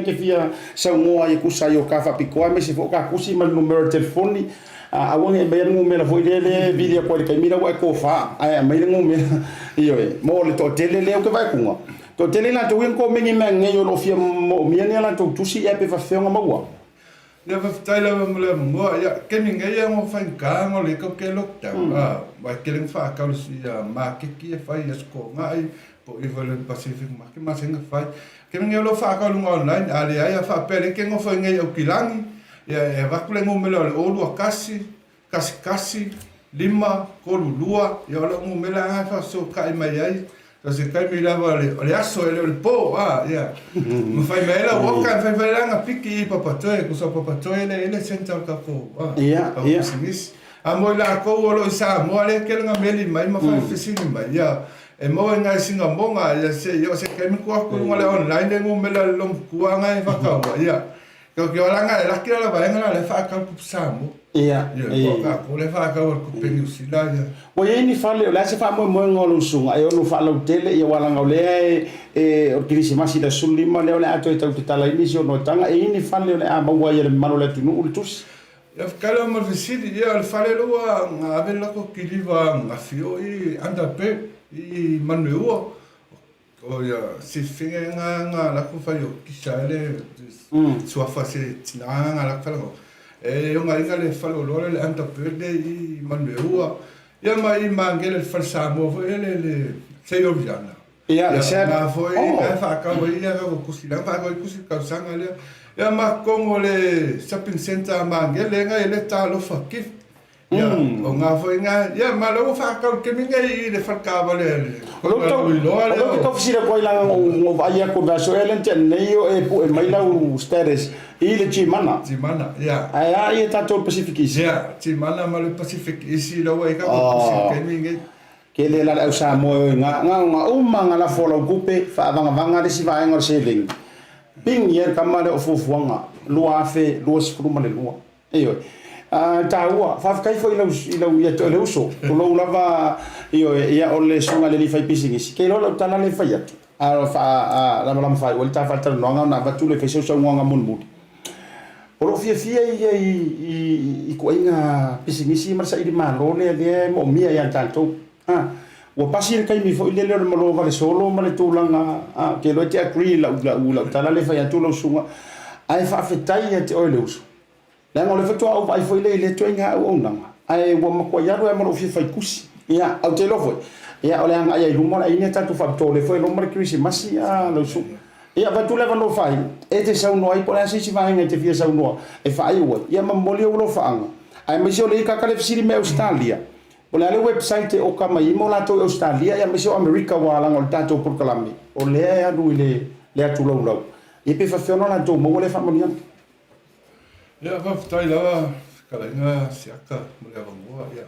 ke fia sa mo ai kusa yo ka fa piko me se foka kusi ma numero telefoni awang e bayar ngume la foi le video ko ke mira wa ko fa ai mai ngume io mo le to tele le o ke vai kunga to tele la to wen ko mengi mengi yo lo fia mo mi ne la to tusi e pe fa fe nga mo ya va taila mo ya ke ninga ya mo fa ka ngo le ko ke lo ta va ke len fa ka lo si ma ke ki fa ya sko ngai po i vole pacific ma ke ma senga fa ke ninga lo fa ka lo online ale ya fa pele ke ngo fa ngai o kilangi ya va kule ngumela le olu kasi lima kolu lua ya la ngumela nga fa so kai mai ai so kai mi la vale le aso le po ya mo fai mela wo kan fai nga piki papatoe ko so papatoe le senta ka ko ya simis amo la ko lo sa mo le ke nga meli mai ma fai fisini mai ya e mo nga singa monga ya se yo se kai mi ko le online ngumela lo kuanga e fa ka ya que olha lá que ela vai lá le fa ka pusamo ko le fa ka ko pengi usila ya o ye ni fa le la se fa mo ngolo sunga e no fa lo tele e wala ngole o kirisi masi da sulima le ato e tau tala inisio no tanga e ni fa le a ma wa ye mano le tinu ultus ya kala mo visiti ya al fa le lo ave la ko kiliva ma fio i anda pe i manuo o ya si finga nga la ko fa yo kisale sua fase tina nga la fa lo e yo nga le fa lo le anta perde i manua ya mai mangele fa samo fo le se yo viana ya se na foi fa ka o ya ko kusila fa ko kusi ka sanga le ya ma como le shopping center mangele nga le ta lo fa kif ya o nga foi nga ya ma lo fa ka ke minga i le fa ka vale lo que oficina ko ila o vai a conversa ele nei e mai la ustedes e le chimana ya ai tá todo pacific ya chimana ma le pacific isi lo e ka ko ke minga ke le la usa mo nga uma nga la folo kupe fa vanga de si vai ngor saving ping yer kamale o fufuanga Bluwave los fruma le lua io taua fa kai foi ila ia to le uso to lo lava io ia o le songa le fai pisingis ke lo tala le fai atu fa la mala fai o ta falta no nga va tu le fai so nga mun o lo fia i ko inga pisingis mar sa i malo le mo mia ia tanto o pasir kai mi foi le mo va le solo ma le tulanga ke lo te agree la tala le fai atu lo sunga ai fa fetai te o le uso la ngole fetu au vai foi le toinga o nanga ai wo ma ko ya ro mo fi fai kusi ya au te lo foi ya ole anga ai rumo ai ne tanto fa to le foi lo mar krisi masi ya lo su ya va tu le no fai e te sa no ai por asi si vai te fia sa no e fai o ya ma moli o lo fa anga ai me so le ka le fisi me Australia ole le website o ka mai mo la to Australia ya me so America wa la ngol tanto por kalami o le ya du le atu lo e pe fa fiono la to mo le fa mo ya va tai la kala nga siaka mo le va ya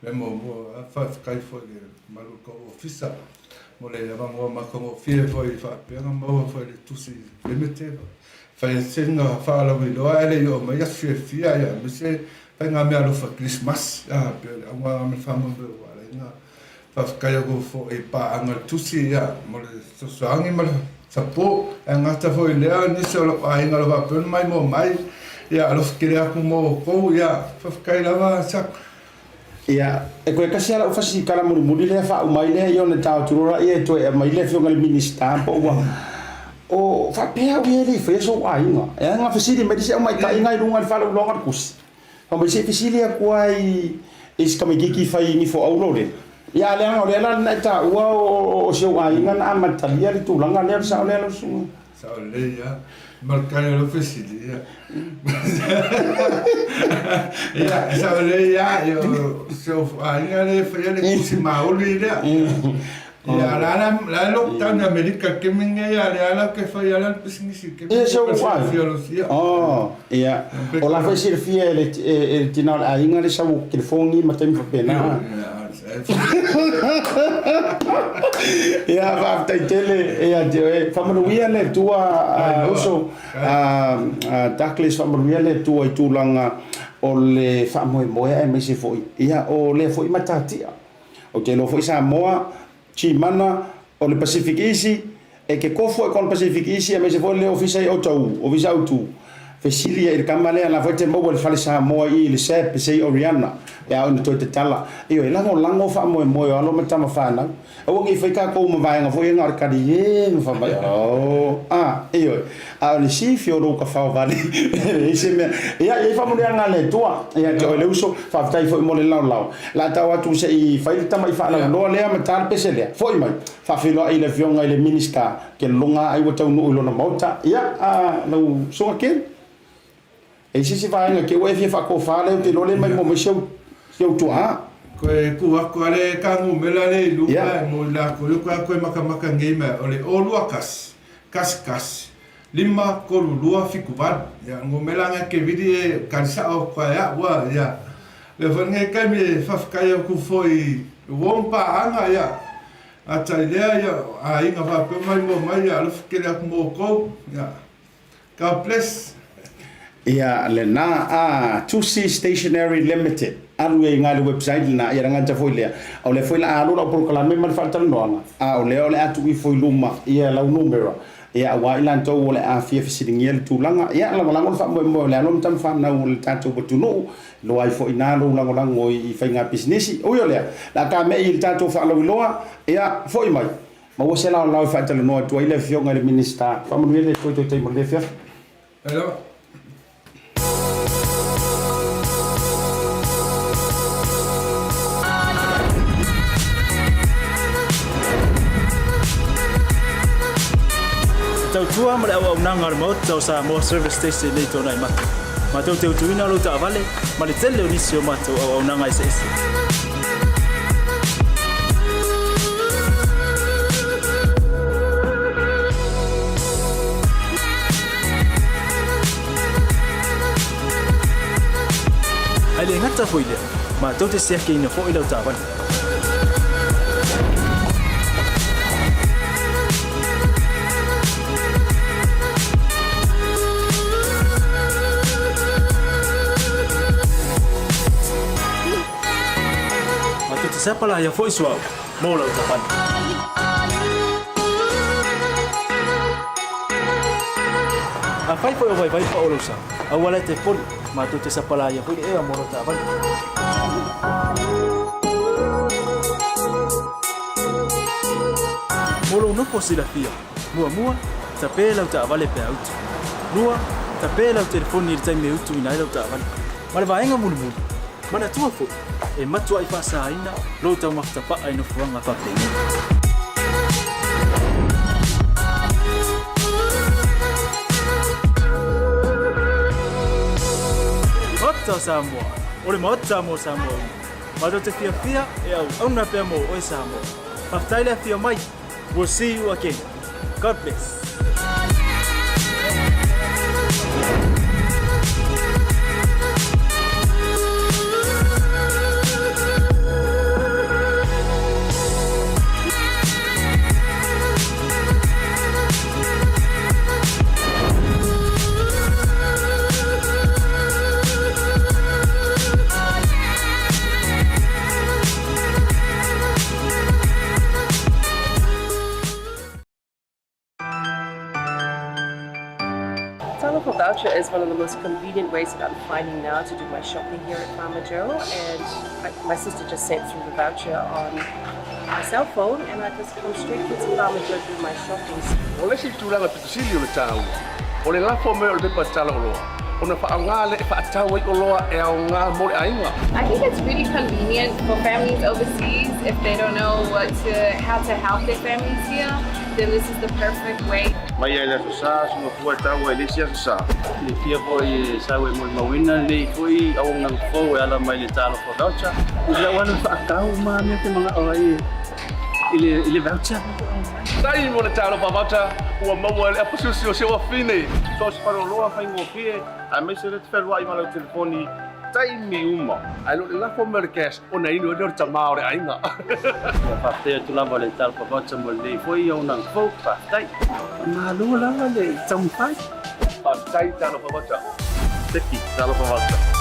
me mo fa kai fo le malu ko ofisa mo le va mo ma ko fie fo i fa pe mo fo le tusi le mete fa senga fa la vi lo ale yo ma ya fie ya me se fa nga me alo fa Christmas ya pe nga me fa mo be wa nga fa kai go fo e pa nga tusi ya mo le so angi mal sapo nga ta fo le ni so lo ai nga lo va pe mai mo mai ya los quería como ya fa kai lava sa Ia, e koe kasi ala ufasi kala muri le fa umai le yo na tau turura ia to e mai le fio ngal Minisiter po wa. O fa pea we le fe so ai nga. E nga fasili me dise umai ka inga runga fa lo longa kus. Fa me se fasili a kuai is kama giki fai ni fo aulo le. Ia le nga le la na ta wa o se ai nga na matalia le tulanga le sa le lo su. Sa le ya. Marcare lo fasili ya. Ja, sa le ya yo so ai nga le fa le kusi mauli le. Ya la lockdown en Amerika que me ya la que fue ya la piscina que eso ya o la fue ser fiel el tinal a inga le sabu que fongi matem fa pena ya va tele ya de familia le tua oso takles familia le tua i tulanga o le fa mo e me se foi ya o le foi matatia o que lo foi sa moa Chimana o le Pacific Easy e ke kofo e kon Pacific Easy e me se foi le ofisa o tau o visa tu fesilia e kamale ala vote mo le fale sa mo i le sep se Oriana ya o to te tala io e lango fa mo alo matama fa na o ngi foi ka ko mo vai nga foi ngar ka di e fa ba io a le si fio ro ka fa vale e se me ya e fa mo le nga le tua ya ke o le uso fa tai foi mo le lao la tawa tu se i fa i tama i fa la lo le matal pese le foi mai fa filo i le fionga i le Minisiter ke longa ai wo tau no lo na mota ya no so ke e si vai nga ke o e fa ko fa le te lo le mai mo me seu tua Koe ale kangu mela le luka mo la koe maka ngema ole o lua kas lima ko lua fikuvan ya ngo mela nga ke vidi kansa o kwa ya wa ya le vange kai me fafkaya ku foi wompa anga ya atalea ya a inga va pe mai ya lo fikela mo ko ya ka place ya le na Tusi Stationery Limited alu e ngali website na ia nganta foi le o le foi la alu la proclame mal falta no o le atu i foi luma ia la numero ia wa ila to le a fia fisidingiel tulanga ia la lango fa mo le alo tam fa na le tatu botuno lo ai foi na lo lango lango i fa nga business o yo le la ka me il tatu fa lo loa ia foi mai ma wo se la fa tele no to ile fio ngali Minisiter fa mo le to te mo le fia alors tau tua ma le au nanga le mot tau sa mo service station le to nai mata ma tau te utuina lo ta vale ma le tele o nisio ma tau au nanga ese ai le ngata foi le ma tau te sia ke ina fo ila ta vale Siapa lah yang voice wow mau lah ucapan. Apa itu yang vai pa olosa? Awalnya telepon, matu te siapa lah yang voice mau lah ucapan. Molo no posilafia, mua tapela ucapan le peaut. Lua tapela o telefone irtai meutu ina le ucapan. Male vaenga mulu. Mana tua fo e matua i fasa ina lo tau maftapa ai no fuanga fa pei Ota Samoa ole mota mo Samoa ma do te fia e au na pe mo o Samoa aftaile fia mai we'll see you again God bless Tauroko voucher is one of the most convenient ways that I'm finding now to do my shopping here at Farmer Joe, and my sister just sent through the voucher on my cell phone, and I just come straight to Farmer Joe to do my shopping. Ole si tulanga Tusi o le tau. Ole lafo me o le pepa tala o loa. Ona whaangale e whaatau o loa e au ngā mo le ainga. I think it's really convenient for families overseas if they don't know how to help their families here. Then this is the perfect way. Mai ai la sa suma fua tau e le sia sa. Le fia foi sawe mo mawina le foi au nang fo e ala mai le talo for voucher. Ila wana whaakau ma me te mga oai ile voucher. Tai mo le talo pa voucher ua maua le apasusi o sewa fine. So se paro loa whaingo pie a Minisiter te wherua i malo telefoni tai mi uma. Ai lo le lafo me cash o na inu e lor tamao le ainga. Whaftea tu lava le talo for voucher mo le foi au nang fo whaftai. Ma lo lava le tampai. Tai talo pa voucher. Teki talo pa voucher.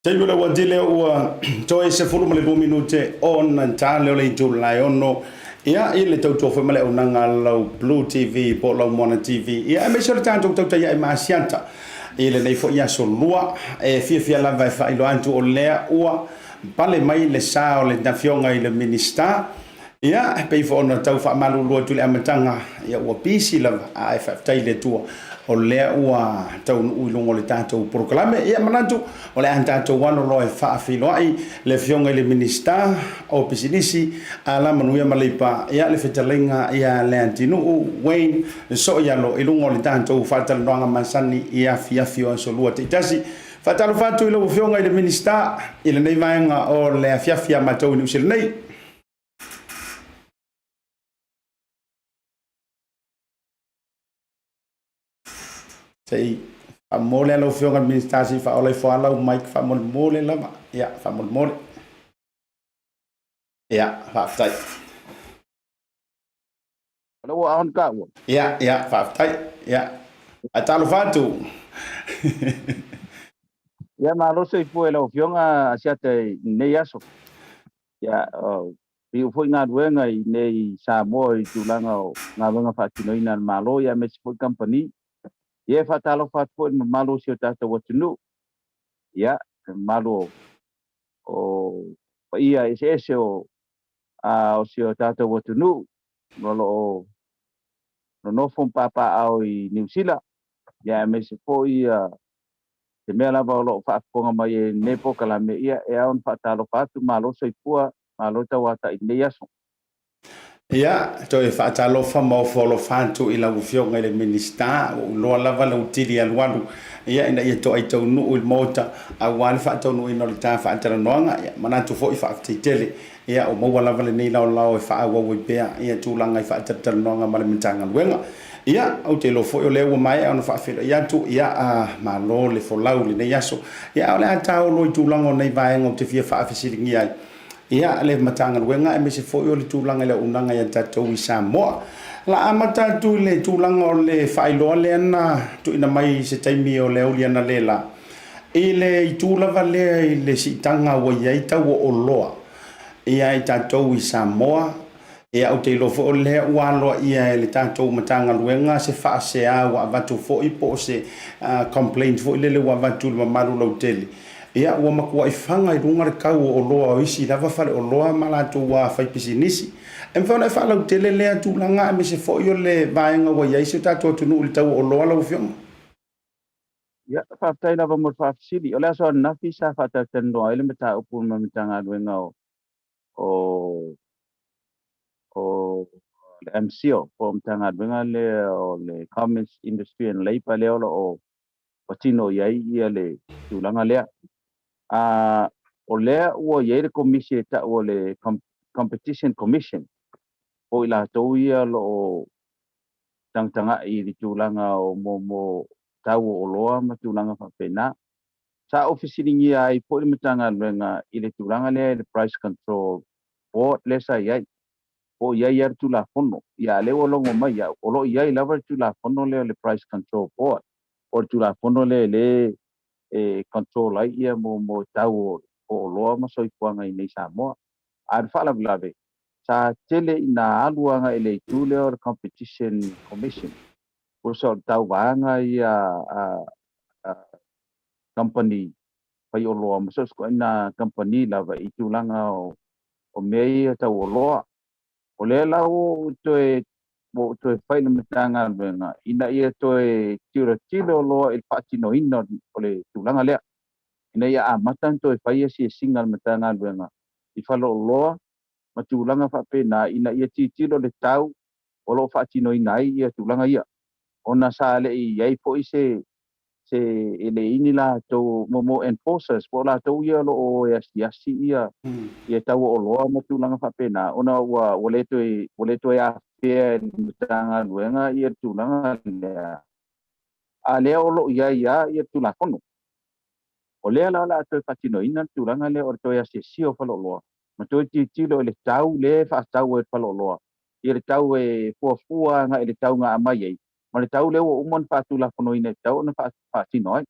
Teilu le wadile ua toi se fulu male 2 minute on tale o le July ono ia ile tau tofu male unanga lau Blue TV po lau Mona TV ia me sure tanto tau ia ma Asiata ile nei fo ia so lua e fia la vai fa ilo antu o lea ua pale mai le sa o le nafionga ile Minisiter ia pe fo ona tau fa malu lua tu le amatanga ia ua pisi la a fa taile tua o lea ua tau uilongo le tātou proklame ia manatu o le tātou wano loe whaafiloai le fionga i le Minisiter o pisinisi a la manuia maleipa ia le whetalenga ia le Leatinuu Wayne so ia lo ilungo le tātou whatalanoanga masani ia fiafio an solua te itasi whatalo whatu ilo fionga i le Minisiter i le nei vaenga o le fiafia matou ni usile nei. Sei fa mole lo fionga Minisiter si fa ole fa la mic fa mole la ya fa mole ya fa tai Lo aon ka wo. ya fa tai ya atalo fatu ya ma lo sei foi lo fionga Asiata nei aso ya ri foi nga duenga i nei sa mo i tulanga o nga venga fa kinoina malo ya me foi company ye fatalo fat po malo si tata watunu ya malo o ia ese o o si tata watunu no no fon papa au i New Zealand ya me se po ia te mea lava lo fa ponga mai ne po kala me ia e on fatalo fatu malo so pua malo tawata i nei aso. Ia, toi whaatalo whamau wholo whantu i lau fionga i le Minisiter o loa lava lau tiri alualu ia ina ia to ai tau nuu il mota a wale whaatau nuu ino le tā whaatara noanga ia manatu fo i whaafteitele ia o maua lava le nei lau lau e whaawau i pēa ia tūlanga i whaatara noanga ma le mitanga luenga ia au te lo fo i o leo mai au na whaafira ia tu ia a malo le fo lau le nei aso ia o le atao lo i tūlanga o nei vaenga o te fia whaafisiringi ai ia le matanga luenga e me se foi o le tūlanga le unanga ia tatou i Samoa La amata tu le tūlanga o le whailoa le ana tu ina mai se taimi o le auli ana le la. I le i tūlava lea i le sitanga wa iai tau o loa. Ia i tātou I Samoa. Ia au te ilofo o lea ualoa ia e le tātou matanga luenga se whaasea wa avatu fo I po se complaint fo I le wa avatu le mamaru lau tele. Ia ua makua I whanga I runga le kau o loa o isi lava whare o loa malatu wa whaipisi nisi. E mwhauna I whaalau tele lea tūlanga me se fo I o le vaenga wa iai se tātou tunu o le tau o loa lau whionga. Ia whaatai lava mo whaafisiri. O lea soa nafi sa whaatai tendo ai le mata upu ma mitanga luenga o le MCO po mitanga luenga le o le Commerce Industry and Labour leo o patino iai ia le tūlanga lea. O lea ua iai le komisi e ta o le Competition Commission o I lātou ia lo tangtanga I le tūlanga o mo tau o loa ma tūlanga whapena. Sa ofisiringi ai po I matanga luenga I le tūlanga lea le Price Control Board le sa iai. O iai ar tūla fono. Ia le o longo mai ia. O lo iai lava tūla fono le Price Control Board. O tūla fono le control ai ia mo tau o loa ma soifuanga I nei Samoa. Ar whala Bluwave. Sa tele ina aluanga I le tūle o Competition Commission. O sa tau waanga ia company pai o loa. Maso sko ina company lava I tūlanga o mei tau o loa. O le lau toe whai na matanga luenga. Ina ia toe tira o loa il whaatino ina o le tūlanga lea. Ina ia amatan toe whai si singa matanga luenga. I whalo o loa ma tūlanga whapena. Ina ia tiro le tau o lo whaatino ina ai ia tūlanga ia. Ona sa le I ai po I se ele ini la tau mo enforcers. Po la tau ia lo o yasi ia. Ia tau o loa mo tūlanga whapena. Ona ua le toi a whea mitanga luenga ia tūlanga lea. A lea o lo ia ia tūlanga kono. O lea la toi whatino ina tūlanga lea o toi a se sio whalo loa. Ma toi tilo le tau le whaatau e whalo loa. Ia le tau e fuafua nga le tau nga amai ei. Ma le tau leo o umon whaatula kono ina tau na whaatino ai.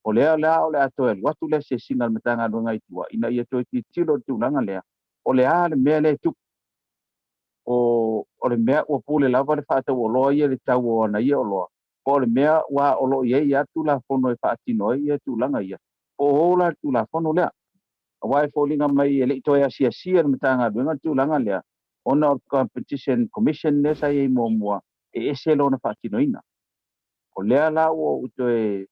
O lea o lea toi watu le se singa mitanga luenga I tua. Ina ia toi tilo tūlanga lea. O lea le mea le tuk. O le mea ua pule lava le whaatau o loa ia le tau o ana ia o loa. O le mea ua o lo ia ia tula fono e whaatino ia tūlanga ia. O hola tula fono lea. A wai fōlinga mai e le itoe asia le mitanga luenga tūlanga lea. Ona o Competition Commission le sa iei mua e ese lo na whaatino ina. O lea la o utoe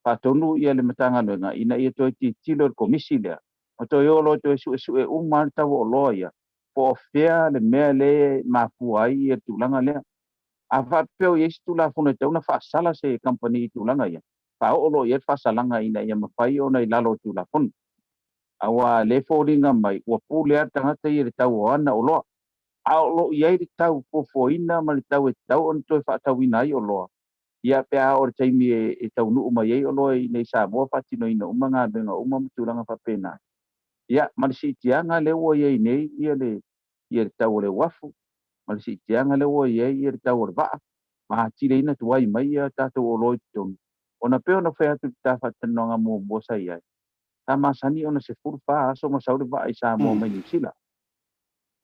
whaatonu ia le mitanga luenga. Ina ia toi tilo le komisi lea. O toi olo toi su e umar tau o loa ia. Po fea le mea le mafua ai e tūlanga lea. A whapeo i tūla fono e tauna whaasala se company I tūlanga ia. Whaolo i whaasalanga ina ia mawhai ona I lalo tūla fono. Awa le fōringa mai, ua pūlea tangata I le tau o ana o loa. A o lo i ai le tau pofo ina ma le tau e tau on toi whaatau ina ai o loa. Ia pea o le taimi e tau nuu mai ai o loa I nei Samoa whaatino ina umanga benga umama tūlanga whapena. Ia, malisi tianga le ua iei nei, ia le tau le wafu. Malisi tianga le ua iei, ia le tau le vaa. Maha tire ina tuai mai ia tātou o loi tonu. Ona peo na whea tu ta whatanonga mua sa iai. Ta masani ona se furu wha aso ma saure vaa I Samoa mai New Zealand.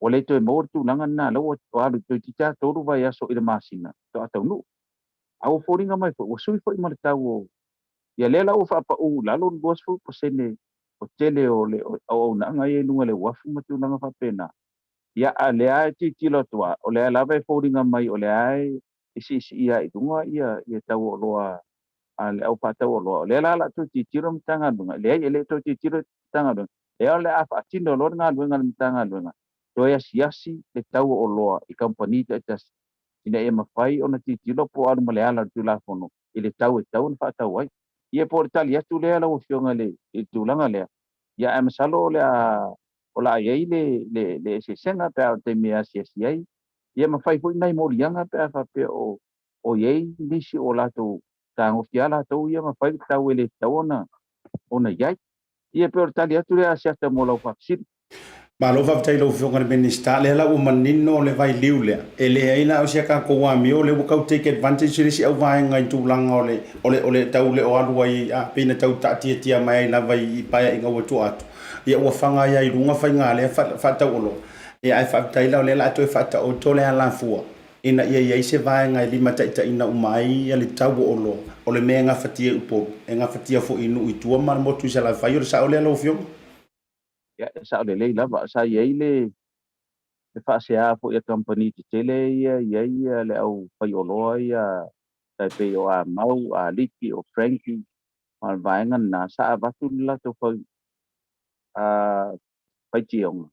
O le toi maur tūlanga nā lau o alu toi tita toru vai aso I le masina. To atau nu. Au fōringa mai fo, o sui fo I ma le tau o. Ia le lau whaapa u lalo 2% o tele o le o nanga I nunga le wafu matulanga whapena. Ia a le ai tilo tua, o le ai lawa e fōringa mai o le ai isi ia I dunga ia tau o loa, a le au pātau o loa. O le la tu tiro mtanga dunga, le ai ele tu tiro mtanga dunga. Le au le a whaatino loa ngā dunga mtanga dunga. Toi asiasi le tau o loa I company te tas. Ina e mawhai o na tiro po alu ma le ala tu la fono. I le tau na whaatau ai. Ia po tali atu lea lau fionga le I tūlanga lea. Ia e masalo lea o la iei le se senga pea o te mea siasi ai. Ia mawhai po inai morianga pea whapea o iei nisi o lato tango fiala tau ia mawhai tau ele tau ona iai. Ia pe o tali atu lea Asiata mo lau whaksiri. Malo fa tai lo fonga Minisiter le la o manino le vai liule ele ai la o sia ka ko wa mi o le ko take advantage le si au vai ngai tu langa ole tau le o alu ai a pina tau ta tia mai na vai pa inga o tu atu ia o fanga ia i lunga fa nga le fa tau lo ia ai fa tai la le la to fa ta o to le ala fu ina ia se vai ngai lima ta ina umai ia le tau o lo o le menga fatia upo enga fatia fo inu i tu ma mo tu sa la fa yo sa o le lo fio ya sa le le la ba sa ye le fa se a fo ya company te tele ia le au fai o loa ia tai pe o a mau a liki o Frankie mal vaengan na sa batu la to fai a fai tiong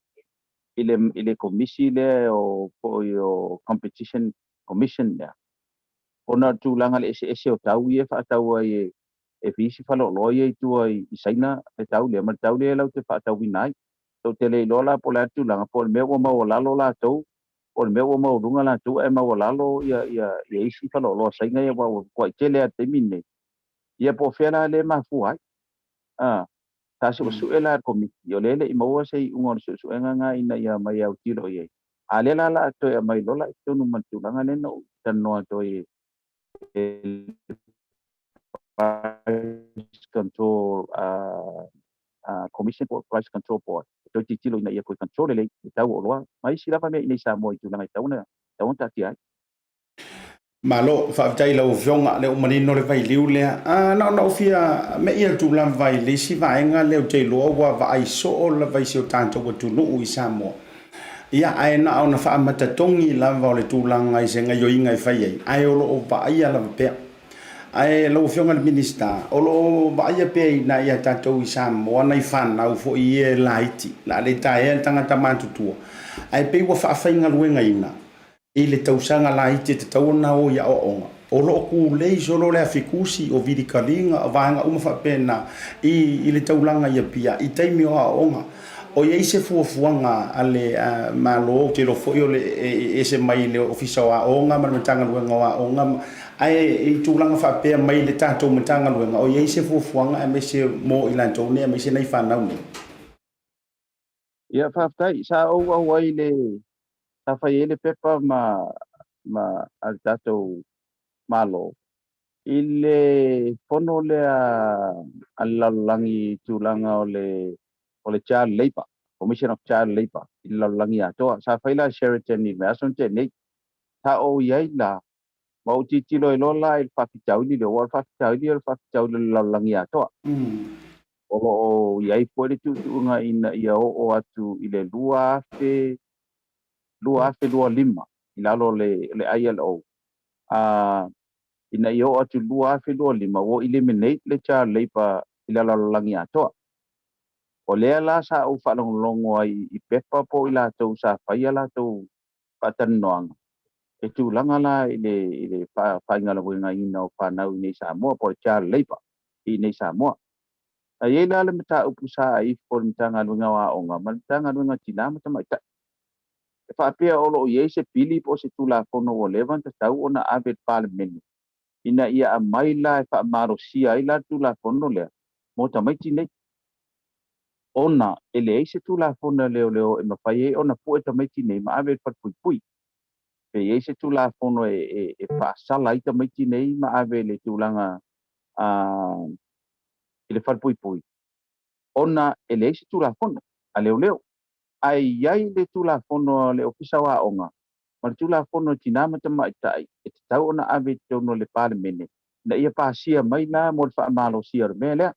ile komisi le o po yo competition commission ya ona tu langa le ese o tau ia fa tau ai e visi fa lo ye tu ai isaina e tau le ma tau le lau te fa tau winai to tele lola po la tu langa po me o ma o la lo la tau o me o ma o lunga la tu e ma o la lo ia isi fa lo sainga ia wa ko tele a te mine ia po fela le ma fu ai ta su su ela komiti yo lele i mo se un su nga ina ia mai au tilo ye ale la to ya mai lola to nu man tu langa le no tan no to ye price control commission for price control board to ti tilo ina ia ko control le tau o loa mai sila fa me ina sa mo tu langa tau na tau ta ti ai malo fa tai lo vionga le manino le vai liu le no fia me ia tu lam vai le si vai nga le te lo wa vai so la vai so tanto ko tu no i samo ia ai na ona fa mata tongi la va le tu langa i senga yo inga fai ai o lo va ia la pe ai lo vionga le Minisiter o lo va ia pe na ia tanto i samo na i fan na fo i laiti la le tai tanga tamantu tu ai pe wa fa nga luenga ina ile tausanga la ite te tauna o ya o lo ku le solo le afikusi o vidi kalinga vanga uma fa pena ile taulanga ya pia i taimi o onga o ye se fuanga ale malo te lo fo le ese mai le ofisa wa onga ma tanga luenga wa onga ai i tulanga fa pe mai le tato tanga luenga o ye se fuanga me se mo ilanto ne me se nei fa na ia fa tai sa o wa ile ta fa ele pepa ma al tato malo ile fono le alla langi tulanga o le child labor commission of child labor illa langi ato sa faila Sheraton ni mason te nei ta o yai la mau titi lo lola il fa tau ni le war fa tau ni il fa tau le langi ato o yai pole tu nga ina ia o atu ile lua fe lua lima ilalo le ILO ina yo atu lua fe lua lima wo eliminate le child labor ilalo langi ato o lea la sa u whalonglongo ai i pepa po i la tau sa whaia la tau patanoanga e tu langa la i le whaingala wenga ina o whanau i nei Samoa po le child labor i nei Samoa a ye la le mata upu sa ai po le mitanga luenga wa onga ma le mitanga luenga tina mata maita e whaapea olo o ye se pili po se tu la fono o levan ta tau ona avet parliament ina ia a mai la e whaamaro sia ai la tu la fono lea mo ta maiti nei ona ele se tu la fono leo e mafai ona pu e ta maiti nei ma avet pat pui pe ye se tu la fono e fa sala i ta maiti nei ma ave le tu langa ele fal pui ona ele se tu la fono a leo ai ai le tu la fono le ofisa wa onga ma tu la fono tina mata mai tai e tau ona ave tono le parliament na ia pa sia mai na mo fa malo sia mele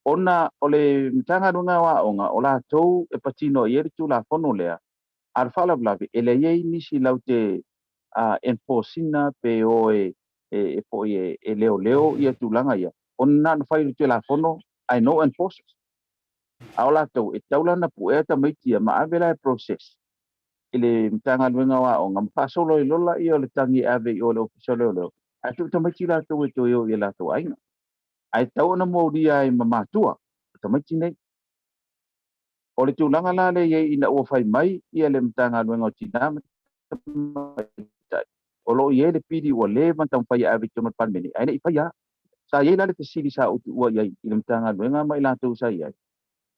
ona ole mtanga runga wa onga ola tou e patino ye tu la fono le al fala Bluwave ele ye nisi laute enforcina pe o po e leo ia tu langa ia ona no fai tu la fono I know enforcers aula tou e taula na pueta maiti ma avela process ele mtanga runga wa onga pa solo i lola ia le tangi ave o le official leo atu tamaiti la tou e to yo ia la tou aina ai tau na mo dia i mamatua tamaiti nei o le tūlanga la le iei ina ua whai mai ia le mtanga luenga o tina o lo iei le pidi ua le mantang whai awe tōna panmeni aina i whai a sa iei la le te siri sa utu ua iei i le mtanga luenga mai la tau sa iei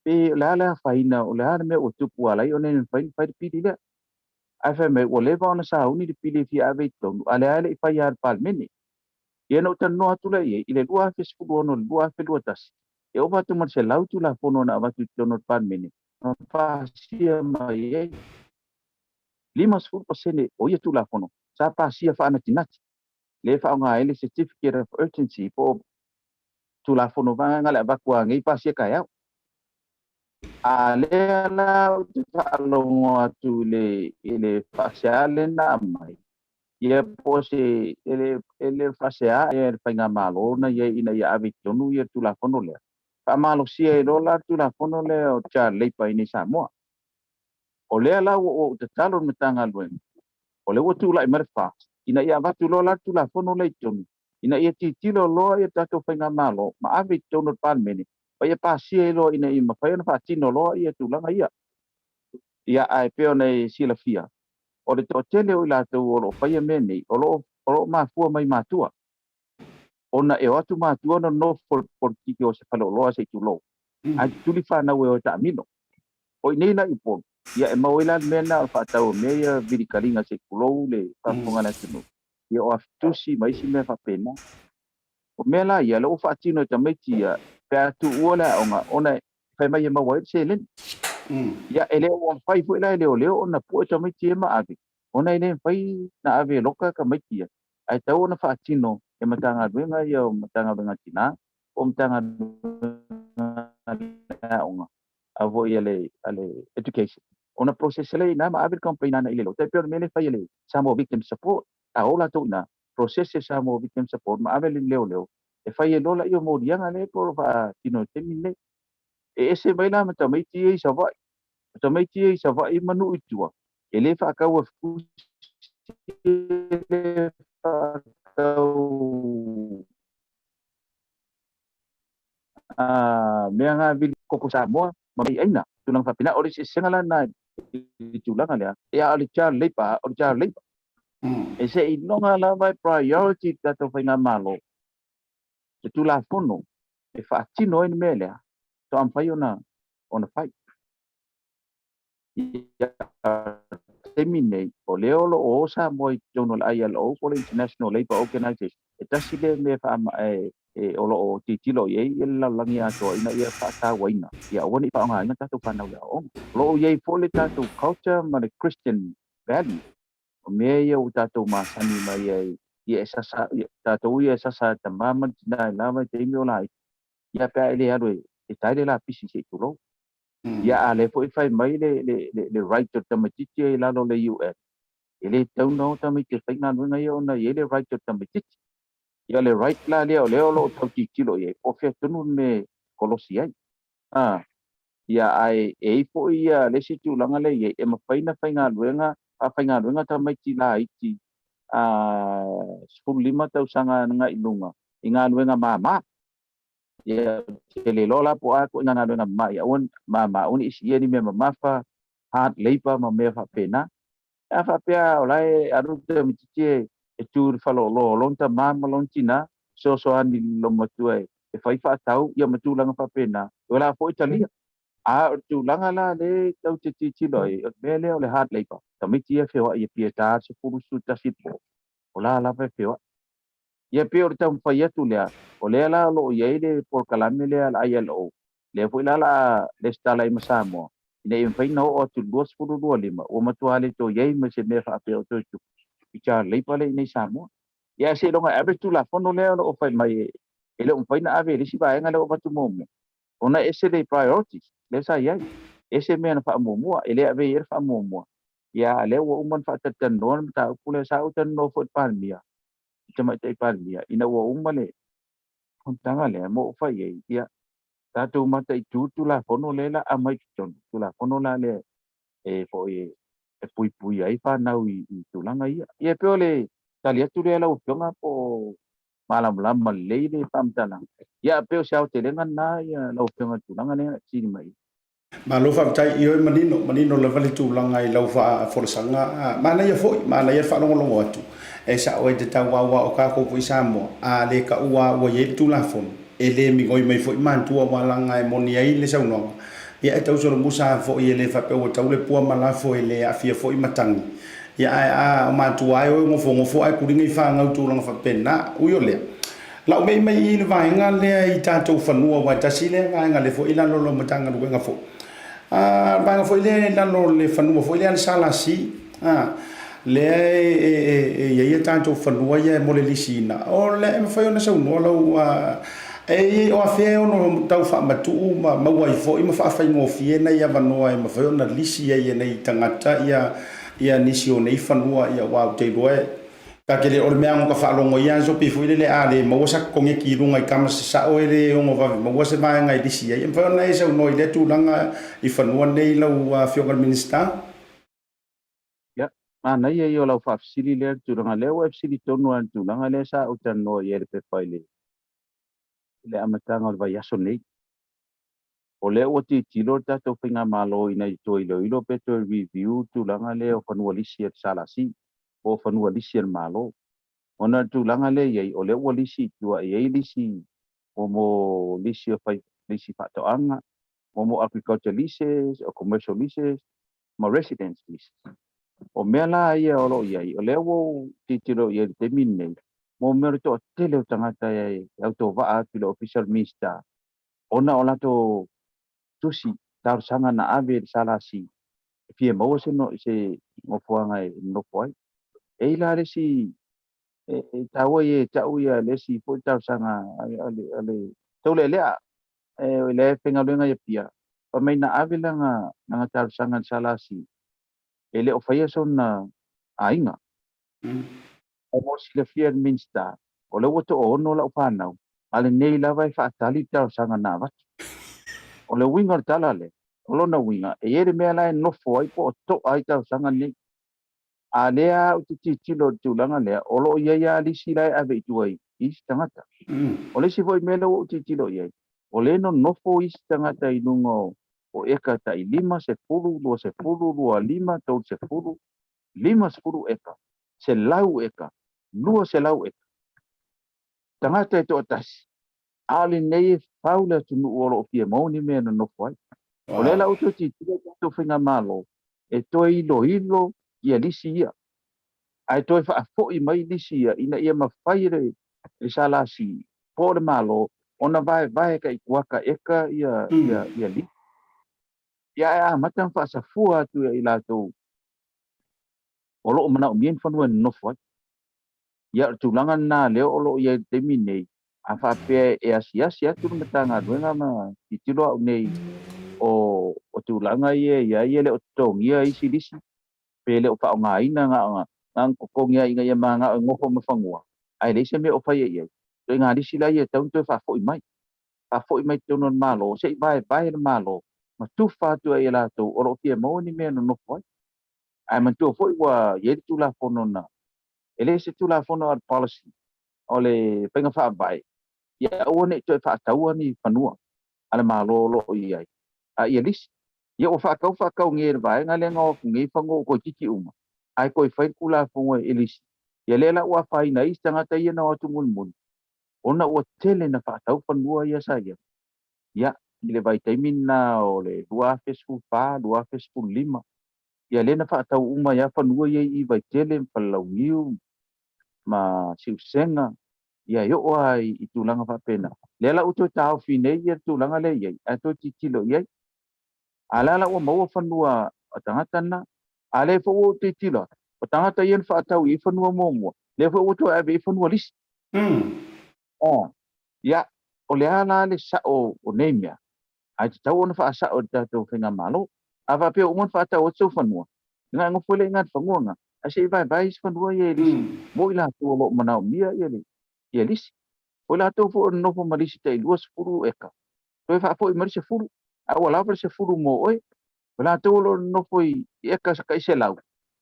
pe la faina o la me o tupu ala o ne fai pili le ai fa me o le va ona sa uni di pili fi ave tonu ale fai ar palmeni ia no tano atu le ia ile lua fe sku no lua fe lua tas e o vatu mar se lautu la fono na vatu tono palmeni ma fa sia mai e 5% o ia tu la fono sa pa sia fa ana tinati le fa nga ele certificate of urgency po tu la fono va nga le va kwa ngai pa sia ka ya a le la tu fa lo atu le ile fa sia le na mai ia po se ele fa sia e fa nga malo na ia ina ia ave tonu ia tu la fono le fa malo sia e lo la tu la fono le o cha le pa ini sa mo o le la o te talo metanga luen o le watu lai marfa ina ia watu lo la tu la fono le tonu ina ia titilo lo ia tato whainga malo ma ave tonu palmeni pa ia pasia lo ina i mawhai na whatino lo ia tu langa ia ai peo nei sila fia o le to tele o la tau o lo whaia meni o lo mafua mai matua ona e watu matua no for kiki o se whalo loa se tu lo ai tuli whanau e o ta amino o nei la ipon ia e mawela mena fa tau meia virikalinga se kulou le tamponga na tunu ia o Tusi mai si me fa pena o mela ia lo fa tino ta metia pe tu ola ona fa mai ma wa se len ia ele o fai fu la le ona po ta metia ma ave ona ile fai na ave loka ka metia ai tau ona fa tino e matanga venga ia o matanga venga tina o matanga onga avo ia le education ona proses le na ma ave company na ile lo te per mele fai le samo victim support a ola to na proses samo victim support ma ave le leo e fai lo la io mo dianga le por va tino temine e ese mai la mata mai ti sa va i manu itua ele fa ka wa fu mea nga vili koko sa moa mai aina tunang fapina ori se sengala na tulanga le ya ali cha leipa e se inonga la vai priority tato fainga malo e tu la fono e fa tino en mele to am fai ona fai terminate o leolo o sa moi jono la ILO o International Labour Organization e tasile me fa e o lo titilo ye la langia to ina ia fa ta waina ia woni fa nga ina tato fa na lo ye fole tato culture ma Christian value o me ia o tato masani mai ia sasa tato ia sasa tamama na lava te mi ola ia pa ele ado e taile la pisi se tulo ia ale foi fai mai le right to tamatiti e la lo le UN ele tau no tamiti fai na no ia ona ele right to tamatiti ia le right la le lo tau kilo ye o fe tunu me kolosiai ia ai e fo ia le situ langa le ye e mafaina fainga luenga tamati la iti skul 5 tau sanga nga ilunga inga luenga mama ia le lola po ako nga luenga ma ia on mama on isi ni me mafa hard labor ma me fa pena fa pia olai aru te mititie e tur falo lo lonta mama lontina so ani lo matue e fai fa tau ia matu langa fa pena ola fo italia tu langa la le tau te titilo e mele o le hard labor tamitia fe wa ia pieta se purusu tasipo ola la fe fe ia pe o tau fa ia tu le o le la lo ia ile por kalame le al ILO le fo la le stala i masamo ina i fai no o tu 2.25 o matuale to ye me se me fa pe o to picha le pale nei samo ia se longa average tu la fono le o fai mai ele un fai na ave le si ba nga le o batu momo ona ese le priorities le sa ia ese me na fa momo ele ave ir fa momo ia le o umon fa tatan non ta kule sa utan no fo palmia chama te palmia ina o umale kontanga le mo fa ia tatu mata itu tu la fono le la amai ton tu la fono la le e fo e pui ai fa na i tu langa ia pe ole talia tu le la u pionga po malam le le pamtala ia pe o sa te lenga na ia la u pionga tu langa ne sini mai ma lo fa tai io manino la vale tu langa i lo fa forsanga ma na ia foi ma na ia fa lo atu e sa o te tau wa o ka ko puisamo a le ka ua o ye tu la fono ele mi goi mai foi man tu wa langa e moni ai le sauno ia e tau solo musa fo i le fa pe o tau le pua mala fo i le afia fo i matangi ia a ma tu ai o ngofo ai kuringa i fa ngau tu langa fa pena u yo le la o mai i le vaenga le i tatou fanua wa tasile nga le fo i la lolo matanga lu nga fo ba fo i le la lolo le fanua fo i le sala si le ia tatou fanua ia mo le lisina o le me fa ona sa no lo e o afe ono tau fa matu ma wai fo i ma fa fa ngo fiena ia vanoa e ma fa ona lisi ia nei tangata ia nisio nei fanua ia wa te roe ka ke le o me anga fa longo ia so pe foi le ale mo sa konge ki runga i kama sa o ele o va mo se va ngai lisi ia fa ona isa no ile tu langa i fanua nei lo fionga minister ya ana ia yo la fa sili le tu langa le web sili tonu an tu langa le sa o tan no ia le pe faile le amatanga o vai aso nei o le o ti tilo tatou whinga malo ina i toi ilo pe toi review tu langa le o whanua lisi at salasi o whanua lisi al malo ona tu langa le iei o le o lisi tua iei lisi o mo lisi o whai lisi whatoanga o mo agriculture leases o commercial leases mo residence leases o mea la ia o lo iei o le o ti tilo iei te mine mo mea to tele o tangata iei au to waa tilo official minister ona o lato Tusi tar sanga na ave salasi pie mo se no se mo fuanga no foi e la le si tawo ye tau ya le si po tar sanga ale to le le penga lenga ye pia pa mai na ave nga tar sanga salasi ele o faia son na ainga o mo si le fier minsta o le woto o no la pa na ale nei la vai fa tali tar sanga na va o le winga tala le o lona winga e ere mea lai nofo ai po to ai tau sanga ni a lea o te tilo tūlanga lea o lo ia lisi lai ave itu ai isi tangata o le si foi mele o te tilo iai o le no nofo isi tangata i lungo o eka ta i 5 lua 5 tau 5 eka se lau eka lua se lau eka tangata e to atasi ali nei faula tunu o lo pia mauni mea no nofo ai o le la uto ti tilo to finga malo e to ilo ia lisi ia ai to fa fo i mai lisi ia ina ia mafaire e salasi por malo ona vai ka waka eka ia li ia matan fa sa fua tu ia ila to o lo mana o mien fanu no fo ia tu langa na le o lo ia termine a fa pe e asia tu matanga duenga ma ti tilo nei o tu langa ia le o tong ia isi lisi pele o fa nga ina nga ngang ko ngia inga ia manga ngofo mafangua ai le se me o fa ia to nga lisi la ia tau to fa fo mai to non malo se vai malo ma tu fa tu ia la to o lo pia mo ni me no fo ai man tu fo wa ye tu la fo nona ele se tu la fo no policy ole penga fa vai ia o ne to fa tau ni fanua ala malo lo ia a ia lisi ia o fa kau nge vai nga le ngo nge fango ko tiki uma ai ko fai kula fongo elisi ia le la wa fai na istanga ta ia na atu mun ona o tele na fa tau fanua ia sa ia le vai taimin na o le 2.5 ia le na fa tau uma ia fanua ia i vai tele falau niu ma siusenga ia yo ai i tulanga fa pena le la uto tau fine ia tulanga le ia ato titilo ia ala o mau fanua tangata na ale fo o titilo o tangata ien fa tau i fanua momo le fo o to ave fanua lis ia o le ala le sa o nemia ai tau ona fa sa o tato finga malo ava pe o mon fa tau o so fanua nga ngo fole nga fanua nga ase vai fanua ye lis mo ila to lo mana mia ye lis o la to fo no fo malisi te luas furu eka to fa fo i malisi furu a wala fa se furu mo oi wala to lo no foi eka sa kai se lau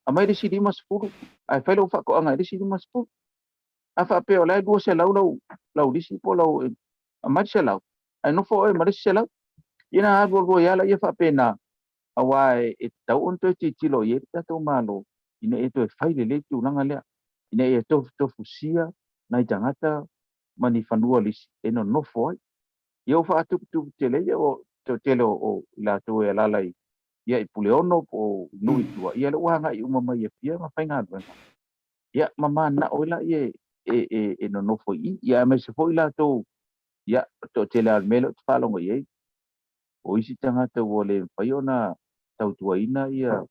a mai disi 5 ai fa lo fa ko anga disi 5 a fa pe o la do se lau disi po lau a mai se lau ai no fo e mai se lau ina a go ya la ia fa pena a wai e tau on to ti lo ye ta to malo ina e to fa le tu langa le ina e to fusia nai tangata mani fanua lisi e no fo yo fa tu te le yo to tele o la to e la lai ia I pule ono po nui tua ia le wanga I uma mai e pia ma whainga duenga ia mama na oila e no no foi ia me se foi la to ia to tele al melo te whalongo iei o isi tangata wole whaiona tau tuaina ia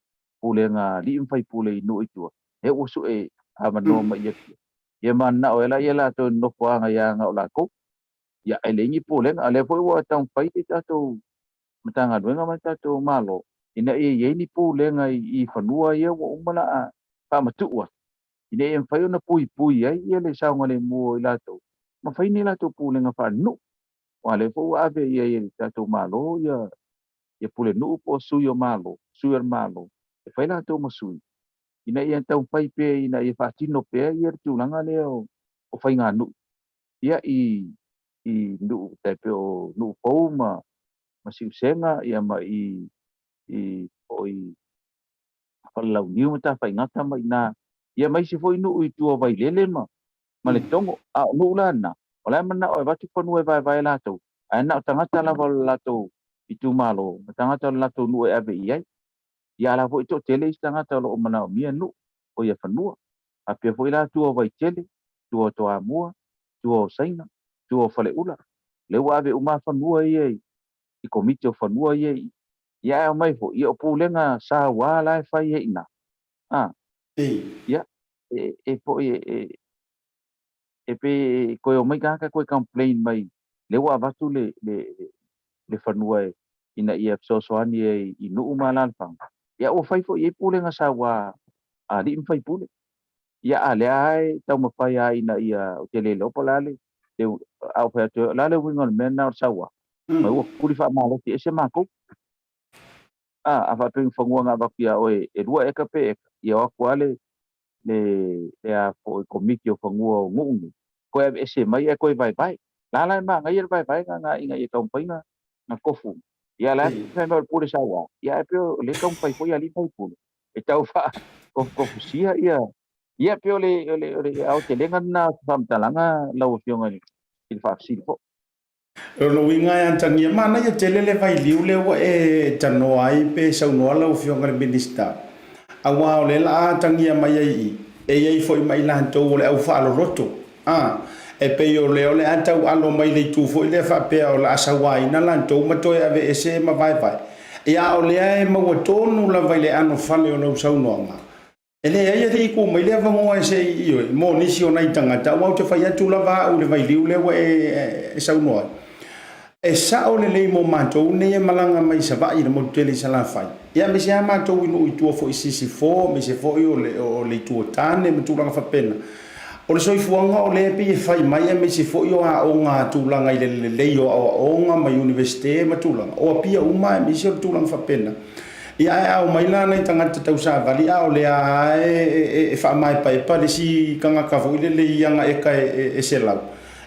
pule ngā li mwhai pule I nui tua e usu e amano mai e pia ia mana oila ia la to no whanga ia ngā o la kou ia e lengi pule ngā le foi wa tau whai te tato matanga duenga mai tato malo ina e ni pule ngā I whanua ia wa umala a whamatua ina e mwhai ona pui ai ia le saunga le mua I lato ma whai ni lato pule ngā whanu wa le foi wa ave ia tato malo ia pule nu po suyo malo suyer malo e whai lato masui ina ia tau whai pe ina ia whatino pe ia tūlanga leo o whai ngā nu ia I nu te pe o nu pou ma siusenga ia ma I whalau niu mata whai ngata mai nā ia mai se foi nu I tua vai lele ma le tongo a nu lana o lai mana o watu panu e vai lato ai na tangata la vol lato I tu malo tangata lato nu e ave iai ia la foi to tele I tangata lo mana mia nu o ia whanua a pe foi la tua vai tele tua toa mua tua saina tua fale ula le wa ave uma whanua iai I komite o whanua iai ia mai fo ia o pulenga sa wa la fai e ina ia po e pe ko o mai ka ko complain mai le wa vatu le whanua ina ia so ani I nu malan pang ia o fai fo ia pulenga sa wa a di fai pule ia ale ai tau ma fai ai ina ia o tele lo polale te au fa te la le wingon men na sa wa mai o kuri fa ma le se ma ko a fa tu whangua ngā wakia oe e rua eka pe ia o kuale le a po komiki o whangua o ngungu ko e se mai e koe vai vai la ma ngai vai vai ngā inga i tau painga na kofu ia la pe me pure sa wa ia e pe le tau pai foi ali pai pule e tau fa kofu sia ia pe le au te lenga na famtalanga lau fionga I fa silfo Rono winga ya tangia mana ya telele vai liule wa e tano ai pe sau no ala ufionga le Minisiter. Awa o le la tangia mai ai e ai foi mai la to le au fa lo roto. E pe yo le anta alo mai le tu foi le fa pe o la asawai na la to ma to ave ese ma vai vai. Ia o le ai ma wo tonu la vai le ano fale o no sau no nga. Ele ai ri ku mai le vango ai se io mo ni si ona itanga ta wa te fa ya tu la va o le vai liule wa e sau no. E sa o le lei mo mātou ne e malanga mai sa vai na mo tele sa la fai. Ia me se a mātou inu I tua fo I sisi fo, me se fo I o le tua tane, me tūlanga whapena. O le soifuanga o le epi e fai mai e me se fo I o a o ngā tūlanga I le lei o ngā mai universite ma tūlanga. O a pia uma e me se o tūlanga whapena. Ia e au mai lana I tangata tau sa vali a o le a e wha mai pai pa le si kanga kafo I le ianga eka e se lau.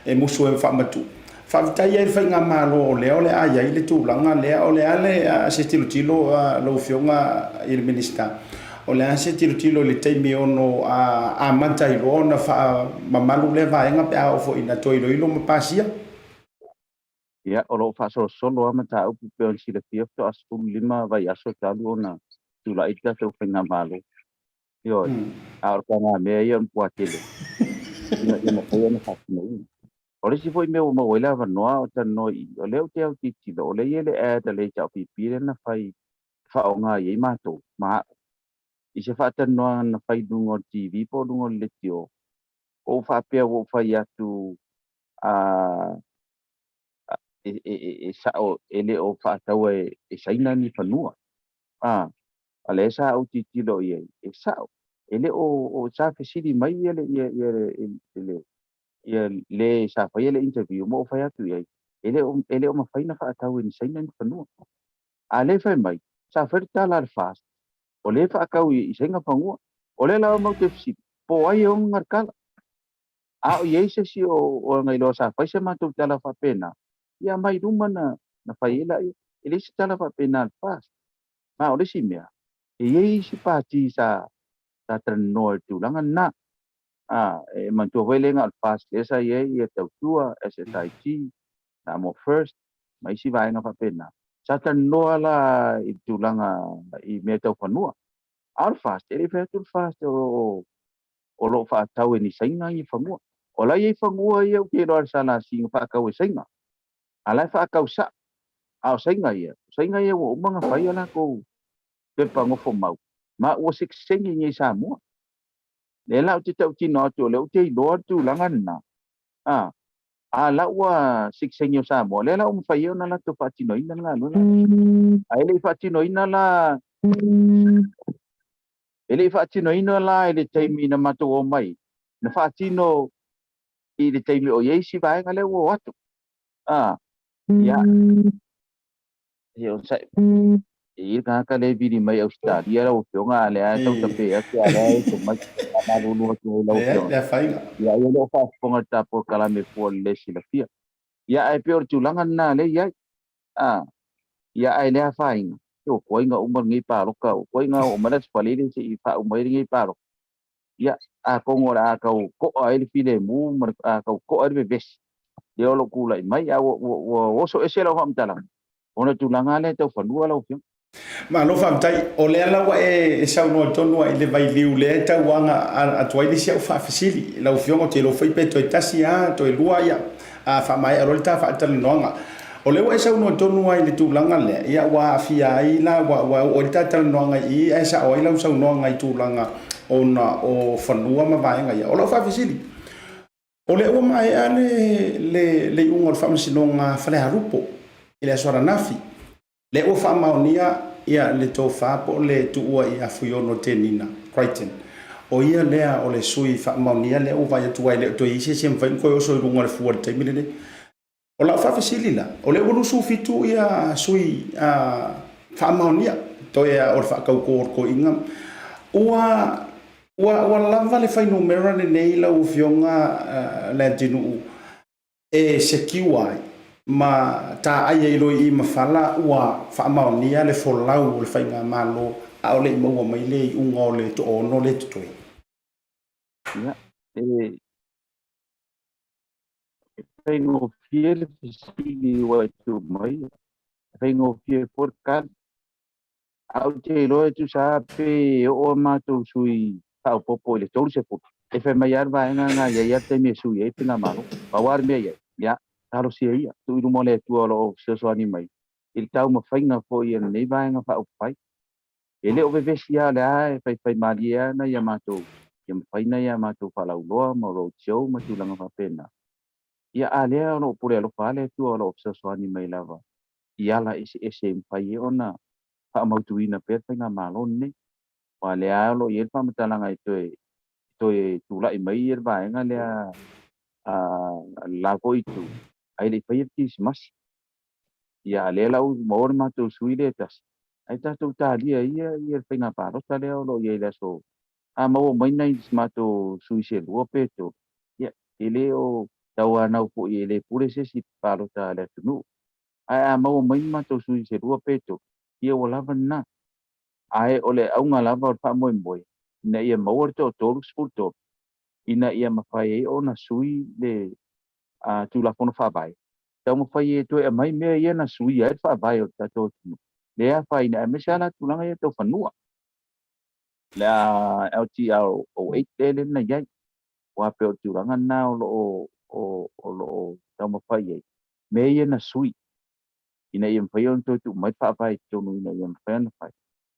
E musu e wha matu. Whaavitai ai whai ngā mālo o lea o le aia I le tūlanga lea o le ale se tilo lo fionga I le Minisiter. O le se tilo le teimi ono a manta I lo na wha mamalu le vaenga pe a ofo ina toi ilo ma pasia. ia o lo fa solo ama ta upu pe on sila fia to asu lima vai aso talu ona tula ita to fenga malo yo a or kana me ia un puatele ina foi na fa no ora si foi meu mo ela va no o tan no o le o te o ti o le ele e te le cha pipi na fai fa o nga ye mato ma I se fa tan no na fai dungo TV po dungo le tio o fa pe o fa ya tu a sa o ele o fa tau e saina ni fanua ale sa o ti lo ye sa ele o sa fe sidi mai ele le sa fa ele interview mo fa ya tu ye ele o ma fa ina fa tau ni saina ni fanua ale fa mai sa fa ta la fast o le fa ka I senga fangua o le la mo te si po ai o markala a o ye se si o ngai lo sa fa se ma tu ta la fa pena ia mai ruma na faila ele se tala fa pena fast ma o le si mea e si pati sa treno tu langa na e man tu vele ngal fast esa ye tau tua SSIT na mo first mai si vai nga fa pena sa tanoa la i tulanga i mea tau whanua. Ar fast, e whea tū fast o lo whaatau e ni sainga i whangua. O lai e whangua i au ke roa sana singa whaakau e sainga. A lai whaakau sa, a o sainga ia. Sainga ia o umanga whai ala ko pepa ngofo mau. Ma ua siksengi ngai sa mua. Le lau te tau tino atu, leu te iloa tu langana. A la ua siksengi o sa mua. Le lau mwhai o na la to whaatino ina nga luna. A ele whaatino ina la... Ele whaatino ina la ele teimi na mato o mai. Na whaatino i le teimi o yeisi vaenga leo o atu. Ya. Yo sai. I ka le viri mai Australia o fionga le a tau tape atu ala to mai na lulu to la o. Ya fainga. Ya yo lo fa ponga ta por kala me por le si la fia. Ya ai peor tulanga na le ya. Ya ai le fainga. Yo ko inga umar ngi pa ro ka ko inga o mala spaliri si fa umar ngi pa ro. Ya a kongora ka ko ai file mu mar ka ko ai be bes. Yo lo kula mai ya wo so ese lo ham talang. Ona tulanga le to fanua lo fio. Ma lo famtai o le ala wa e sa no tonu ai le vai liu le ta wanga a toile sia fa fasili la fiongo te lo fai pe to tasia to lua ya a fa mai a rolta fa tal nonga o le wa sa no tonu ai le tu langa le ya wa fia ai la wa o ta tal nonga i ai sa o la sa nonga i tu langa ona o fanua ma vai nga ya o lo fa fasili o le o mai ale le ungo fa msinonga fa le harupo ile sora nafi le o fa maonia ia le to fa po le tu ua ia fuiono tenina Crichton o ia lea o le sui fa maonia le o vai tu ai le to isi sem fa ko so runga le fuor te mile o la fa fasilila o le ulu su fitu ia sui fa maonia to ia o fa ko inga ua lava le fai numero le nei la u fionga Leatinuu e sekiwai ma ta ai ilo i mafala ua fa maonia le folau le fainga malo a ole mo mai le unga le to ono le to ya tengo fiel si wa tu mai tengo fiel por kan au te lo tu sa pe o ma tu sui pa popo le to se po e fe maiar va nga ya te me sui e pina malo pa war me ya taro si ia tu iru mole tu lo so animai il tau ma fainga fo ia nei vai nga fa pai ele o vevesia le ai fai maria na ia mato ia faina ia mato fa la ulo ma ro show ma tu langa fa pena ia ale no pure lo fa le tu lo so animai lava ia la ese fai ona fa ma tu ina pe fainga malon ne wa le alo ia fa mata langa to tu la mai ia vai nga le la ko itu ai le fai tis mas ya le la u mor ma tu suile tas ai ta tu ta dia ia penga paro ta le lo ia le so a ma o mai nai ma tu suise lo peto ya ele o tawana po ele pure se si paro ta le tu ai ma o mai ma tu suise lo peto ia o lava na ai ole au nga lava fa moi na ia mo to to ina ia ma fai ona sui le tu la fono fa bai tau mo fai to e mai me ia na sui ai fa bai o tato le a fai na me sala tu langa ia to fanua la LTR o 8 le na ia wa pe o tu langa na o lo tau mo fai me ia na sui ina ia fai on to tu mai fa bai to no ina ia fai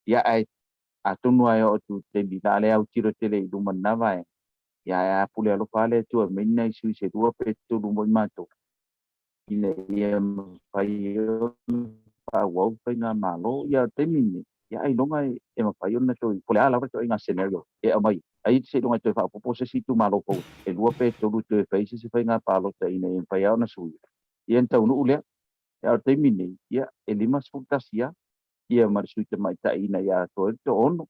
ia ai a tonu ai o tu te bila le au tiro tele du manna vai ya pule lo fale tu me na sui se tu pe tu lu mo mato ina ia fai pa wo fai na malo ya te mini ya ai longa e ma fai ona to pole ala to inga scenario e mai ai se longa to fa po se si tu malo po e lu pe to lu te fai se fai na palo te ina e fai ona sui ia tau no ule ya te mini ya e lima sultasia ia mar sui te mai ta ina ya to ono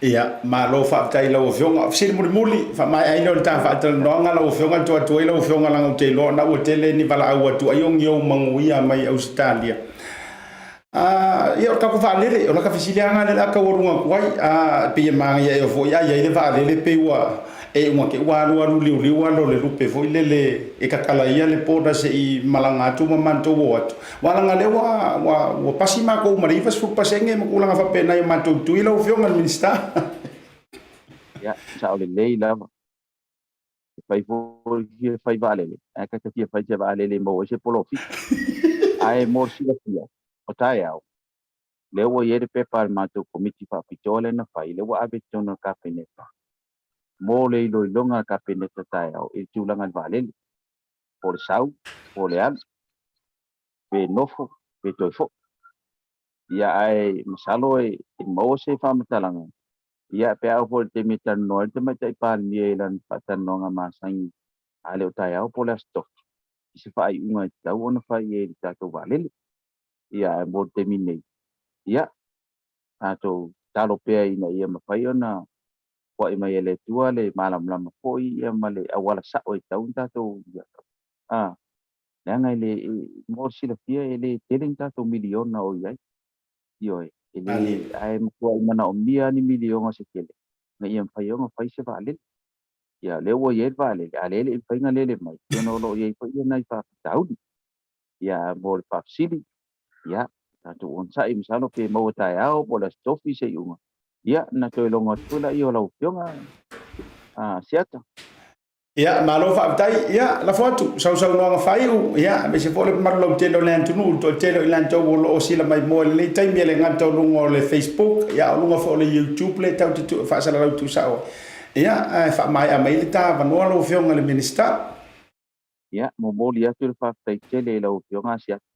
ia ma lo fa tai lo fionga sil muli fa mai ai lo ta fa tal no nga lo fionga to lo fionga la te lo na o tele ni bala au tu ayong yo manguia mai Australia ia ka ko fa le o la ka fisilia nga le ka worunga kwai pe ma ia e fo ia le va le pe wa e unga ke waru liu alo le lupe foi le e kakala ia le poda se I malanga atu mamanto atu walanga le wa pasima ko mariva fu pasenge makulanga fa pena I manto tuila o fionga minista ya sa ole leila fai foi fai vale e ka te fai te vale le mo se polo fi ai mo si la fia o tai au le wo ye pe par mato komiti fa pitole na fai le wa abe tona ka peneta mo le lo longa ka peneta tai au e tulanga vale por sau por leal pe nofo pe toifo ya ai masalo e mo se fa matalanga ya pe au por te mitan no te mai pa ni lan patan no nga masang ale o tai au por la stock se fa ai unha tau ona fa e ta to vale ya mo te mine ya ato talo pe ina ia mafai ona wa mai ele tua le malam lama foi ia male awala sa o tau tato ah nanga le mo sila pia ele teling tato milion na o ia io ele ai mo mana o mia ni milion se kele na ia mafai ona fai se vale ya le wo ye vale ale le fai nga le mai no lo ye fai na fa tau ya mo pa sili ya tato on sa im sano pe mo tai ao pola stofi se yunga ya na to longa tula io la upionga Asiata ya malo fa tai ya la foto sau no fai ya me se pole mar lo telo le antunu to telo ilan to lo sila mai mo le tai me le ngato lungo le Facebook ya lungo fo le YouTube le tau tu fa sala tu sao ya fa mai a mai le ta va no lo fionga le minista ya mo boli ya tu fa tai tele la upionga Asiata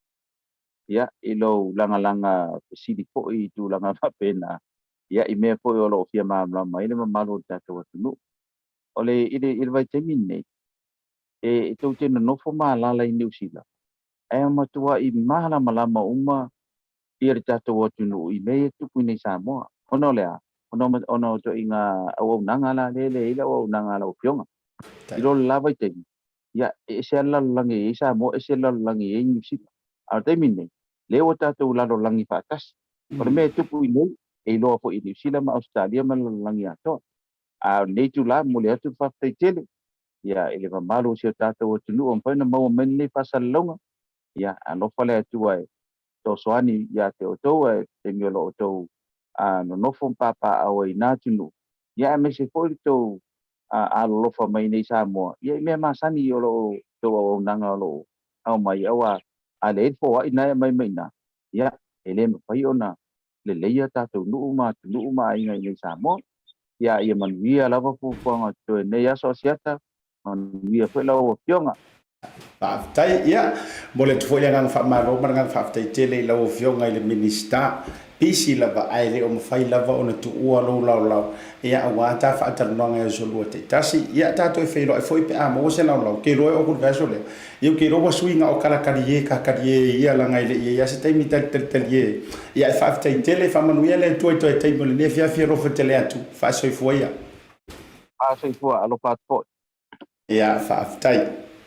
ya ilo langa sidi po I tu langa fa pena ya I me po lo fia ma mai le malo ta to tu ole ile vai temine e to te no fo ma la New Zealand e ma tua I mala malama uma ir ta to tu no I me tu kuni Samoa ono le ono to inga au nanga la le ila au nanga la opionga ilo la vai te ya e se la langi Samoa e se la langi New Zealand al temine le o ta to la langi patas por me tu kuni e lo fo I New Zealand ma Australia ma langi ato a nei tu la mo le tu fa te tele ya ele va malo se tata o tu no pa na mo men le pasa longa ya no fa le tu ai to soani ya te o to te mi lo to no fo papa o ina tu no ya me se foi to a lo fa mai nei sa mo ya me ma sani yo lo to o nanga lo au mai awa a le fo ina mai na ya ele me fa yo na le ya ta tu no ma ai nei sa mo ya ia manuia lava pupuanga to nei aso Asiata manuia foi la o pionga fa tai ya mole tu foi ngang fa malo ngang fa tai tele la o fionga ile minista pisi lava ai le o mafai lava ona tu ua lo ya wa ta fa ta no nga so lo te tasi ya ta to fe lo foi pe mo se lo ke lo o ku verso le io ke ro swinga o kala karie ia la ngai le ya se tai mi tel ye ya fa tai tele fa manuia le to tai mo le fia ro fa tele atu fa so foi ya so foi alo pat po ya fa tai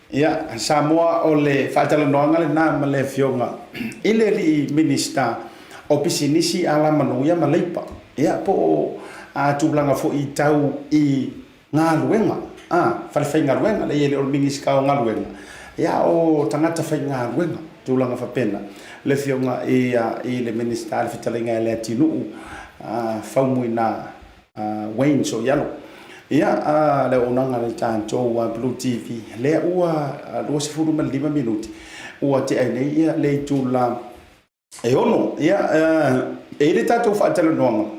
ya Samoa o le fa ta no nga le na ma le fionga ile li minista o pisinisi ala manuia maleipa ya po a tulanga fo I tau I ngaluenga fa ngaluenga le ele o minista ngaluenga ya o tangata fa ngaluenga tulanga fa pena le fionga I le minista al fitalinga Leatinuu Faumuina Wayne so yalo ya le onanga le tanto wa BLU TV le ua lo se furu mal 5 minuti ua te ai nei le tula e ono ya e le tato fa tele no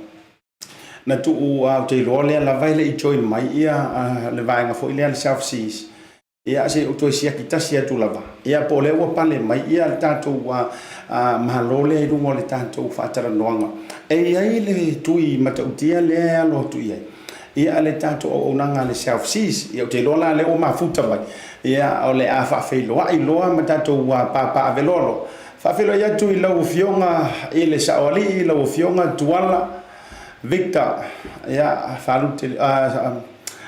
na tu o te lo le la vai le join mai ia le vai nga fo ile South Seas ia se o to sia kita sia tu lava ia po le o pale mai ia tato wa malole i rungo le tato fa tele no e ai le tui matautia le lo tu ia le tato o nanga le South Seas ia te lo la le o mafuta mai ia o le afa fe lo ai lo ma tato wa papa avelolo fa filo ya tu I lau fionga ile saoli lau fionga Tuala Victor ya falute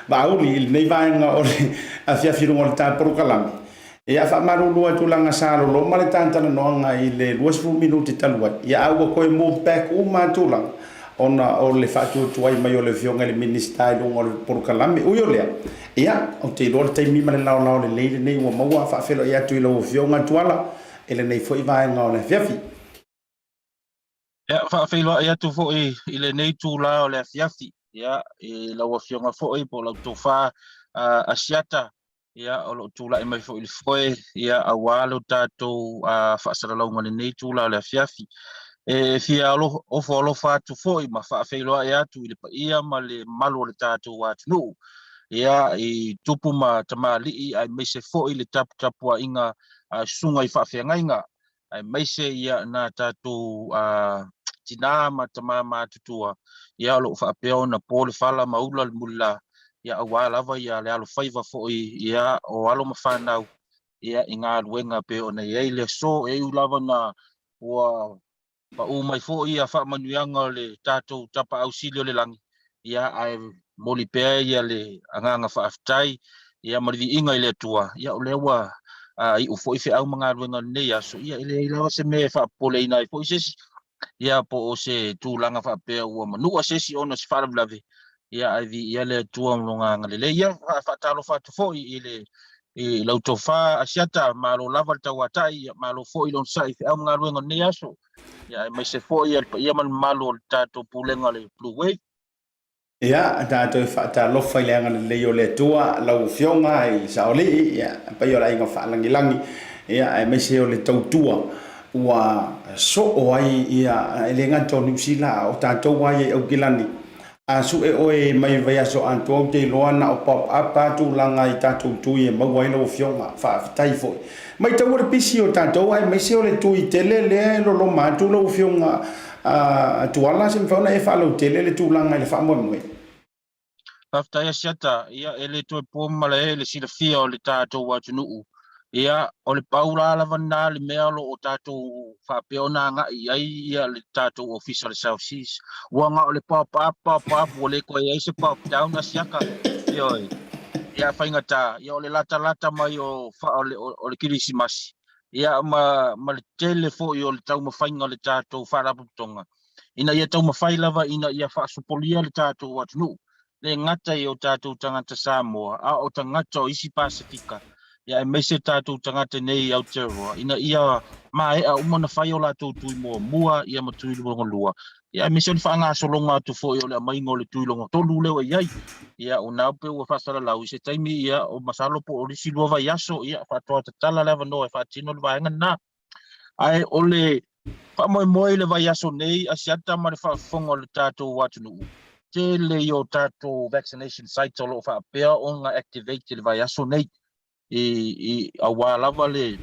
Vaauli nei vaenga o le afia firungo le ta prokalami ya fa marulu tu langa salo lo male tanta no nga ile 2 minuti talua ya au ko mo back uma tulang ona o le whaatu ai mai o le fionga le Minisiter i lunga o le porukalame ui o lea ia o te iloa le taimi ma le lao le leile nei ua maua whaafelo i atu i lau fionga Tuala ele nei fo i vaenga o le fiafi ia whaafelo i atu fo i le nei tūla o le fiafi ia i lau fionga fo i po lau tofa Asiata ia o lo tūla i mai fo i le foe ia awalo tātou whaasara launga le nei tūla o le fiafi fia o fo fatu foi ma fa felo ia tu le ia ma le malo le tatu wat no ia I tupu ma tamali ai me se foi le tapu inga sunga I fa fenga ai me se ia na tatu tina ma tama tutua ia lo fa peo na pole fala maula le mulla ia awala va ia le alo faiva foi ia o alo ma fanau ia inga luenga pe ona ia le so e ulava na wa pa mai fo ia fa manuanga le tatou tapa auxilio le langi ia ai moli pe ia le anga fa aftai ia mari inga ile tua ia o lewa I u fo ife au manga luenga ne ia so ia ile lawa se me fa pole ina fo se ia po o se tu langa fa pe o manu se si ona se fa Bluwave ia ai ia le tua longa ngale ia fa talo fa fo ile I lau tofa Asiata malo lava tawatai malo fo I lon sai au manga luenga ne ia so ia mai se fo ia man malo tato pulenga le Bluwave ia tātou whaatalofa I le anga le o le tua lau fionga I saoli ia pai o la inga whaalangilangi ia ai mai se o le tautua ua so o ai ia le ngato nusila o tātou ai au kilani a su e oe mai vai aso antou te loana o pop up tu langa I tātou tui e mau ai lau fionga whaafitai foi mai tau ora pisi o tātou ai mai se o le tui tele le lo matu lau fionga Tuala se mfauna e whaalau tele le tūlanga I le whaamoe After Asiata ia ele to poma le le sila fia o le tātou watu nuu ia o le paula lava na le mealo o tātou whapeona nga ia le tātou official South Seas wanga o le papa o le koe ia se pop down Asiaka ia whaingata ia o le lata mai o le kirisimasi ia ma le tele fo I o le tau mawhainga le tātou wharaputonga ina ia tau mawhai lava ina ia whaasupolia le tātou watu nuu le ngata I o tātou tangata Samoa a o tangata o isi Pasifika ia me se tātou tangata nei Aotearoa ina ia mai a umana whai o lātou tui mua ia ma tui longa lua ia me se o le whaanga solonga tu fo I o le amainga o le tui longa tolu lewa iai ia o naupe ua whasara lau I se taimi ia o masalo po o le silua vai aso ia whatoa tatala lewa no e whatino le vaenga na ai o le whamoe le vai aso nei Asiata ma le whaafonga o le tātou watu nuu te le o tātou vaccination site o lo whaapea o ngā activate le vai aso nei I a wālawa le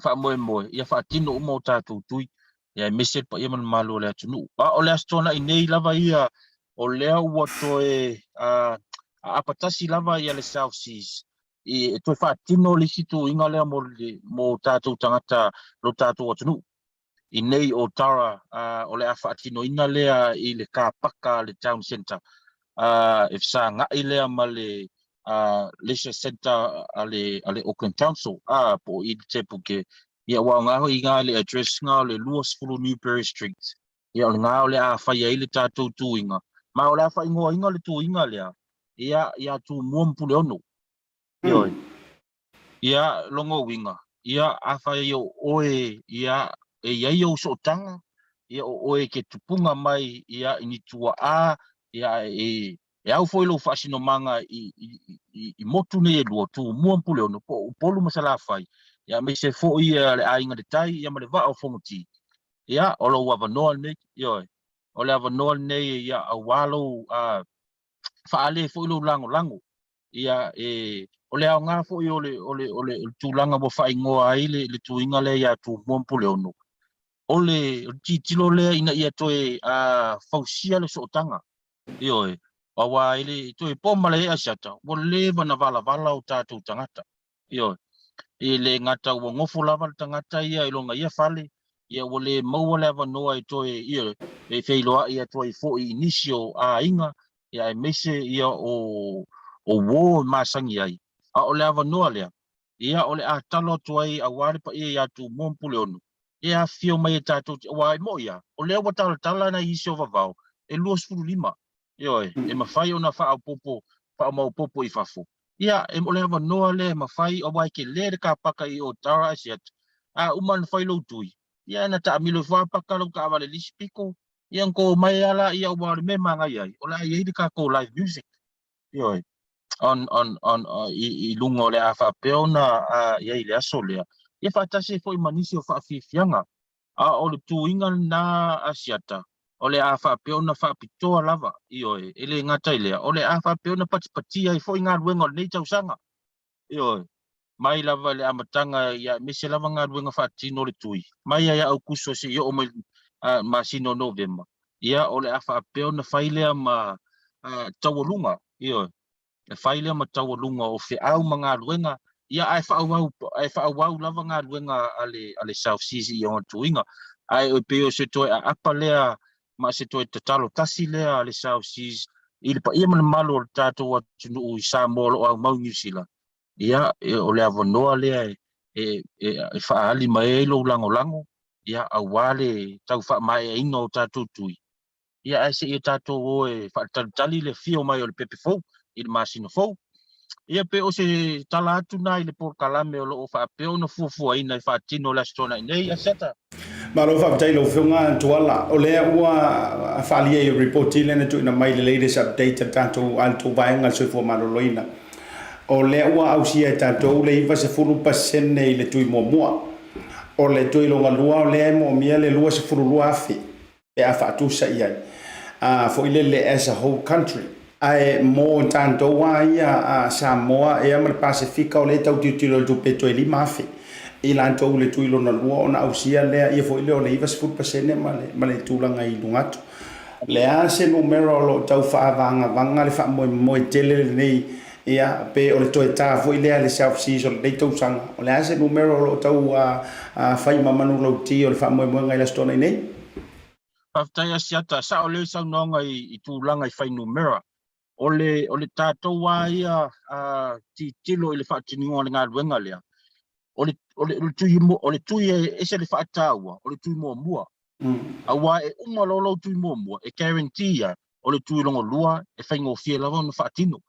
whaamoe ia whaatino uma o tātou tui ia mese pa ia man malo le atunu o le astona I nei lava ia o lea ua toe a apatasi lava ia le South Seas I toe whaatino le situ inga lea mo tātou tangata lo tātou atunu I nei o Tara o le awhaatino ina lea I le kāpaka le town centre if sa ngai lea ma le leisure centre ale Auckland Council po I te puke ia wa ngaho I ngā le address ngā le Luas Fulu Newberry Street ia o ngā o le a whai ai le tātou tūinga ma o le a whai inga le tūinga lea ia tū muampule ono ia longo winga ia a whai o oe ia e iai o sotanga ia o oe ke tupunga mai ia ini tua ia e au foi lo fasino manga I motu ne lo tu muampule ono po polu masala fai ia me se fo ia le ainga de tai ia ma le va o fonti ia o lo wa no ne o le va no ne ia a walo fa ale fo lo lango ia o le nga fo o le tu langa bo fa ingoa ai le tu inga le ia tu muampule ono ole titilo le ina ia toe fausia le sotanga wa ile toe poma le Asiata o le bana vala o tātou tangata ile ngata o ngofu lava tangata ia ilonga ia fale ia o le maua lava noa I toe e feiloa ia toe fo inisio inga ia mese ia o wo masangi ai o le ava noa lea ia o le talo tuai a wale pa ia tu mompule ono ia fio mai tātou wai mo ia o le wa tala na isio vavao 2.5. Ioi, e mawhai ona wha mau popo I whafo. Ia, e ole hawa noa le mawhai o wai ke le ka paka I o tara Asiata. Uman whai lo tui. Ia, na ta amilo whapaka lau ka awale lispiko. Ia, ko mai ala ia wale me manga iai. Ola iai ka ko live music. Ioi. I lunga o le a whapeo na iai le aso lea. Ia whaatase fo I manisi o whaafifianga. O le tuinga na Asiata. O le a whapeo na whaapitoa lava. Ioi, ele ngata I lea. O le a whapeo na patipatia I fo I ngā ruenga o nei tausanga. Ioi. Mai lava le amatanga ia mese lava ngā ruenga whaatino le tui. Mai ia au kuso se i o mai masino November. Ia o le a whapeo na whailea ma tawalunga. Ioi. E whailea ma tawalunga o whi au ma ngā ruenga. Ia ai whaawau lava ngā ruenga ale South Seas I o tuinga. Ai o peo se toi a apa lea ma se toi tatalo tasi lea ale South Seas. I le pa ia mana malo o le tātou atu nuu I Samoa o au mau New Zealand. Ia o le avanoa lea e whaali mai lo lango. Ia au wale tau wha mai e ino o tātou tui. Ia ai se I tātou o e whaatalutali le fio mai o le pepe fau. I le masino fau. Ia pe o se tala atu na I le porkalame o loo whaapeo na fuafua ina I whaatino le astona I nei Asiata. Malo whaapatai lo whiunga Tuala. O lea ua whaalia I reporti lena tu ina mai le latest update a tātou alto vaenga soifua maloloina. O lea ua ausia tātou le iwa se 10% nei le tui mua. O le tui longa lua o lea mo mia le lua se lua afi. E a whaatusa iai. Fo ile le as a whole country. Ai mo tātou wa ia Samoa e ama le Pasifika o le tau tiutilo tu peto e 5 afi. I lantou le tui lona lua ona ausia lea ia fo ile o le iwa se 10% ma le tūlanga I lungatu. Lea se numero lo tau whaavanga vanga le wha moe tele nei ia pe o le toe tā fo ile le South Seas o le tau sanga. O lea se numero lo tau whai mamanu lau ti o le wha moe ngai la stona I nei. Paftai Asiata, sa o le sau nonga I tūlanga I whai numero. O le tātou wā ia tilo I le whaatiningo le ngā ruenga lea. O le tui e se le whaataua, o le tui mua. Awa e umalolo tui mua, e guarantee ia, o le tui longo lua, e whaingo fia lava no whaatino.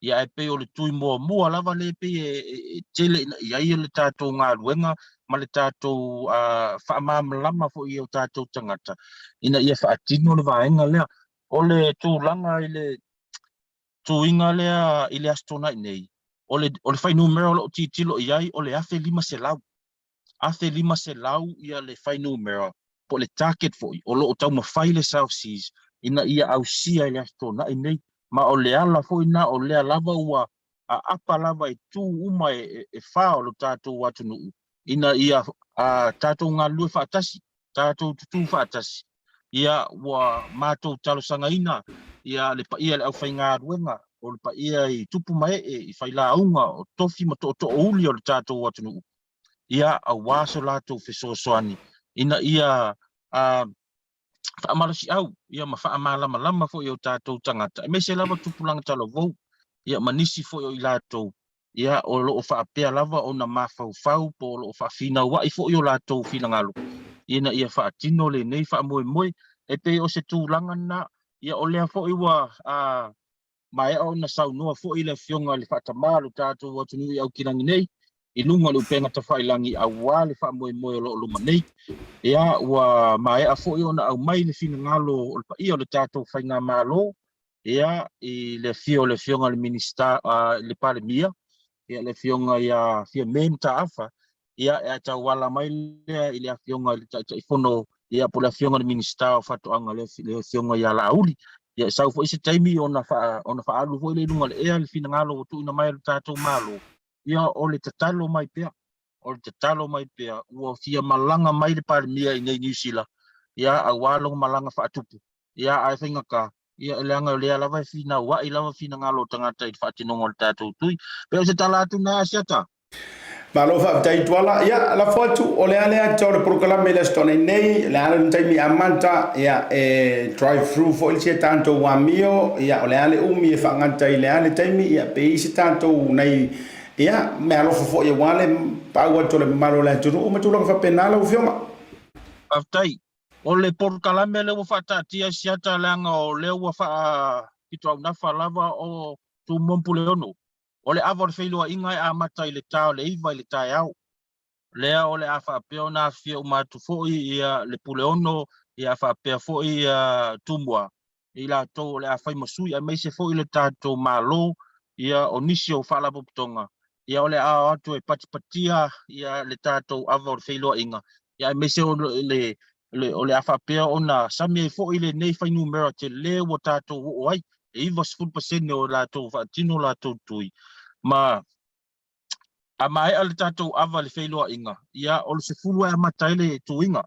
Ia e pe o le tui mua lava le pe e tele ia ia le tātou ngā ruenga, ma le tātou whaamāmalama fo I o tātou tangata. Ina ia whaatino le vaenga lea. O le tūlanga I le tuinga lea I le astona I nei. O le whai numero lo titilo iai o le afe 5 selau. Afe 5 selau ia le whai numero. Po le target fo I. O lo o tau mawhai le South Seas. Ina ia au sia I le astona I nei. Ma o le ala fo ina o lea lava ua a apa lava I tū uma e whao lo tātou watu nuu. Ina ia tātou ngā lue whaatasi. Tātou tutu whaatasi. Ia ua mātou talo sanga ina. Ia le pa ia le au whai ngā ruenga. O le pa ia I tupu mai I whai la aunga o tofi ma to uli o le tātou watu nuu. Ia a waso lātou whesoasoani. Ina ia whaamalasi au. Ia ma whaamalama fo I o tātou tangata. E me se lava tupulanga talo vau. Ia manisi fo I lātou. Ia o loo whaapea lava o na mawhau po loo whaafina wa I fo I o lātou whina ngalo. Ina ia whaatino le nei whaamoe. E pe o se tūlanga na. Ia o lea fo I wa mai o na sau noa fo I le fionga le whaatamalu tātou watu nui au kirangi nei. I lunga le upenga ta whailangi a wā le whaamoe o loo luma nei. Ia ua mai a fo I o na au mai le whina ngalo o le pa ia o le tātou whainga malo. Ia I le fionga le Minisiter le pale mia. Ia le fionga ia fia mem ta afa. Ia e ta wala mai lea I le fionga I fono. Ia po le fionga le Minisiter o whatoanga le fionga ia la auli. Ia sau fo isi taimi ona whaalu fo I le lunga le ea le whina ngalo o tu ina mai le tātou malo. Ia o le tatalo mai pea. O le tatalo mai pea. Ua fia malanga mai le pale mia I nei New Zealand. Ia a walong malanga whaatupu. Ia a whinga ka. Ia e leanga lea lava whina wa I lava whina ngalo tangata I whaatinongo le tātou tui. Pea se tala atu na Asiata. Malo whaapatai Tuala. Ia la whatu o lea tau le proklame le stone nei. Lea le taimi amanta. Ia e drive-through fo ili se tātou wamio. Ia o lea le umi e whanganta I lea le taimi. Ia pe isi tātou nei. Ia me alofa fo ia wale. Pau atu le malo le tunu. Umatulanga whapenala u whionga. Whaapatai. O le porkalame le whafatatia siata langa o leo wafa kito au nafa lava o tu mompule ono. O le awa whailua ingai a mata i le tau le iwa i le tai au. Lea o le a whapeo na fia umatu foi ia le pule ono ia whapea foi ia tumua. I la tau le a whai masui a meise foi le tato malo ia o nisi o whalapo putonga. Ia o le a atu e patipatia ia le tato awa whailua inga. Ia meise o o le awhapea o na sami e fo i le nei whai numera te le o tātou o ai, e iwa 10% o lātou whaatino lātou tui. Ma, a mai ale tātou awa le whailoa inga, ia o le se fulua e mataile tu inga,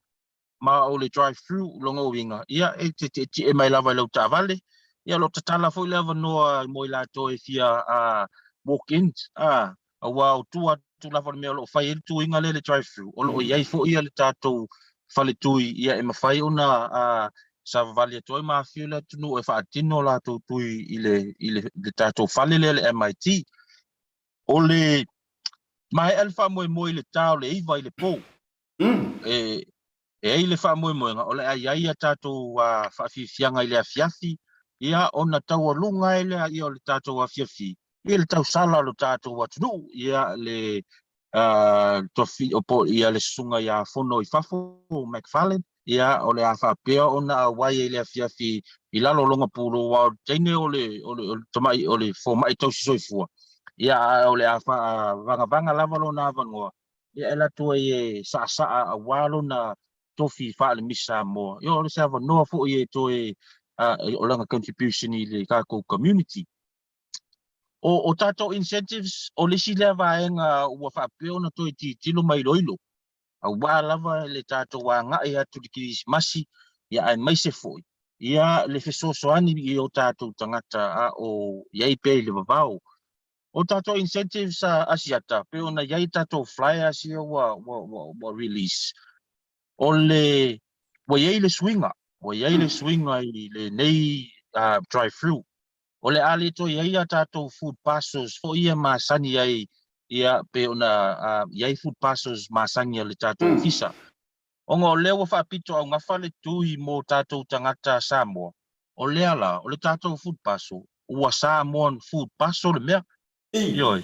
ma o le drive-thru longa o inga, ia e te e mai lava i lau tāwale, ia lo tatala fo i lava noa mo i lātou e fia walk-ins, a wā o tua tu lava mea lo whai e tu inga le drive-thru, o lo iai fo i ale tātou fale tui ia e mawhai ona sa vale toi ma fiula tunu e whaatino la tui i le tātou fale le MIT. O le mai alfa moe le tau le iwa i le pō. E ei le wha moe nga, o le ai a tātou whaafifianga i le afiafi, ia ona tau alunga i le ia o le tātou afiafi. Ia le tau sala lo tātou atunu, ia le tofi opo ia le sunga ia fono i fafo McFarlane ia o le awhapea ona a wai e le afiafi i lalo longa puro wa teine o le tomai o le fomai tausi soifua ia o le vanga lava lo na avangoa ia ela tua e saa a walo na tofi wha le misa mo ia o le sa vanoa fo i e to e o langa contribution i le kako community. O tātou incentives, o lisi lea vaenga ua whapeo na toi tilo mai loilo. A wā lava le tātou wā ngai atu di kirismasi, ia ai maise foi. Ia le fesosoani i o tātou tangata a o iai pei le vavao. O tātou incentives a Asiata, peo na iai tātou flyers ia wa release. O le, wa iai le swinga i le nei drive-thru. O le ale to ia tātou food parcels fo ia masani ai ia pe ona iai food parcels masani le tātou fisa. Onga o leo whapito au ngawhale tui mo tātou tangata Samoa. O lea la, o le tātou food parcel, ua Samoan food parcel le mea. Ioi,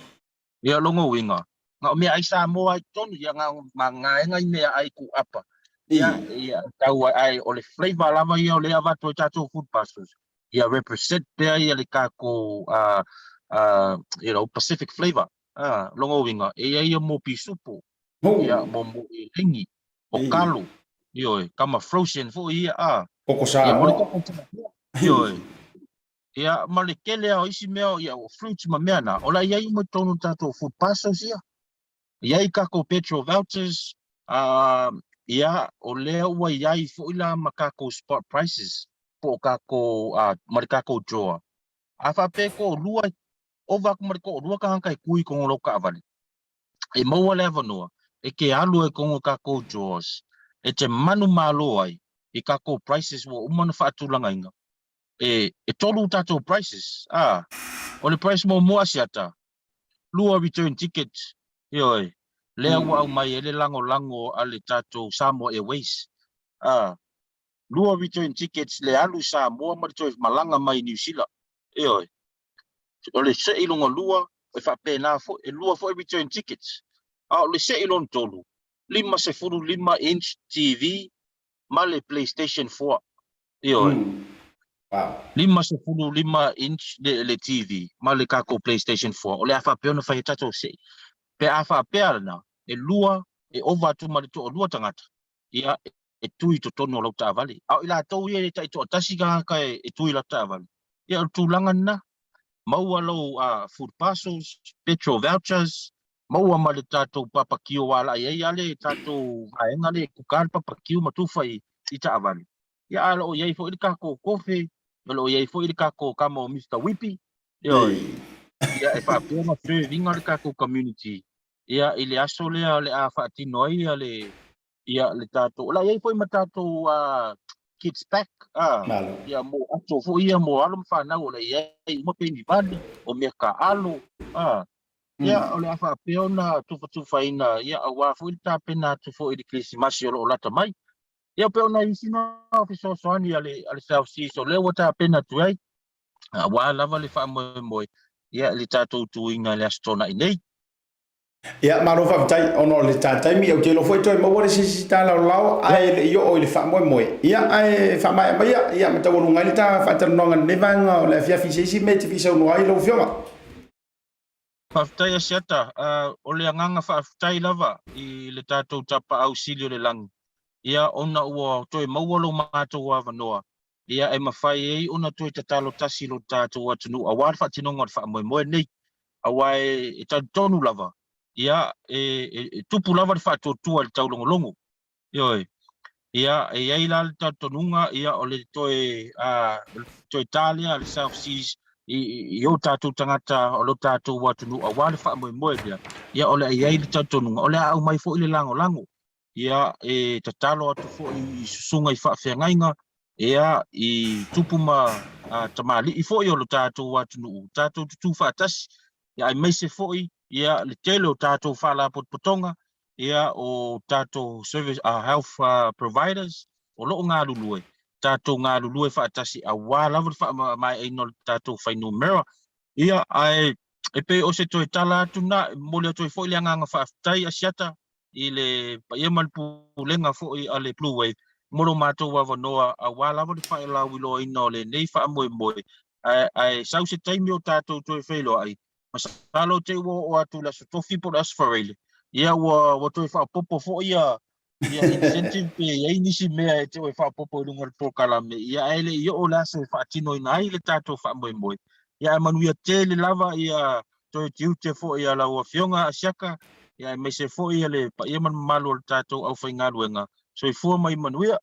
ia longo winga. Nga o mea ai Samoa ai tonu, ia ngā engai mea ai ku apa. Ia tau ai o le flavor lava ia o lea vato tātou food parcels. Ia represent there ia le kako Pacific flavor longo winga ia mo pisupo ia mo lingi o kalo io kama frozen fo ia Koko sa io ia malekele o isi meo ia o fruits ma meana ola ia mo tonu tato food parcels ia kako petrol vouchers ia o leo wa ia fo ila makako spot prices po kako marikako joa afa pe ko lua ova ko mariko lua ka hankai kui ko lo ka vali e mo le vanoa e ke alu e ko kako joas e te manu malo ai e kako prices wo umana fatu langa inga e tolu tato prices o le price mo Asiata lua return ticket yoi le wa mai ele lango ale tato Samoa Airways lua return tickets le alu Samoa ma toi malanga mai New Zealand oi o le se ilonga lua e fa pena fo e lua fo return tickets le se ilon tolu 5 inch TV ma le PlayStation 4 oi wow 5 inch le TV ma le kako PlayStation 4 o le afa pe ona fa tato se pe afa pe na e lua e over to ma to lua tangata ia e tui to tono lo ta vale au ila to ye ta to tasiga ka e tui la ta vale ia tu langa na maua lo food parcels petrol vouchers maua ma le tato papa kio wala ia le tato ainga le kukal papa kio matufa i ta vale ia ala o ye fo il kako kofe lo ye fo il kako kamo Mr. Whippy ia e fa pe ma fe vinga le kako community ia ile aso le afa tinoi ia le tato la ia foi matato kids pack ia mo ato fo ia mo alum fa na o le ia mo pe ni vale o me ka alo ia o le afa peona tu fa ina ia wa fo ta pena tu fo i Christmas o la ta mai ia pe ona isina ofiso soani ale South Sea so le wata pena tuai wa lava le fa mo ia le tatou tuinga le astona inei ia malo fa tai ono le tatai mi o te lo foi toi mo wale si tala lao ai le yo o le fa mo ia ai fa mai ia mata wonu ngai ta fa tan no ngai vanga o le fia fi si me te fi so no ai lo fioma Whaftai Asiata, o le anganga whaftai lava I le tātou tapa au silio le langi. Ia ona ua toi maualo mātou a wanoa. Ia e mawhai ei ona toi tatalo tasi lo tātou atunu. A wār whatinonga o wha moe nei. A wai e tonu lava. Ia e tupu lava le whatotua le taulongolongo. Ioi. Ia e eila le tātonunga ia o le toi tālia le South Seas I o tātou tangata o lo tātou watunu a wale wha moe dia. Ia ole ai ai le tātonunga, ole au mai fo I le lango. Ia e tatalo atu fo I susunga I wha whiangainga. Ia I tupuma tamali I fo I o lo tātou watunu. Tātou tutu whaatasi. Ia ai meise fo I, ia le tele o tātou wha la potonga. Ia o tātou service health providers. O loo ngā lulue. Tātou ngā lulue whaatasi a wālawa wha mai e no tātou whainu mera. Ia ai e pe o se toi tala atu na mole toi fo I le anganga whaafitai Asiata I le paia malpulenga fo I ale Bluwave. Moro mātou wawanoa a wālawa le whae lau ilo ino le nei wha moe. Ai sau se taimi o tātou toi whaelo ai. Masalo te o atu la sotofi por asfareile. Ia wa toi wha popo fo ia Ia incentive pe ia nisi mea e te o wha popo lunga le pokalame. Ia ele ia o la se wha tino ina ai le tātou wha moe. Ia manuia te le lava ia toi tiu te fo ia la ua fionga Asiaka. Ia me se fo ia le pa ia man malo le tātou au whainga luenga. So I fua mai manuia.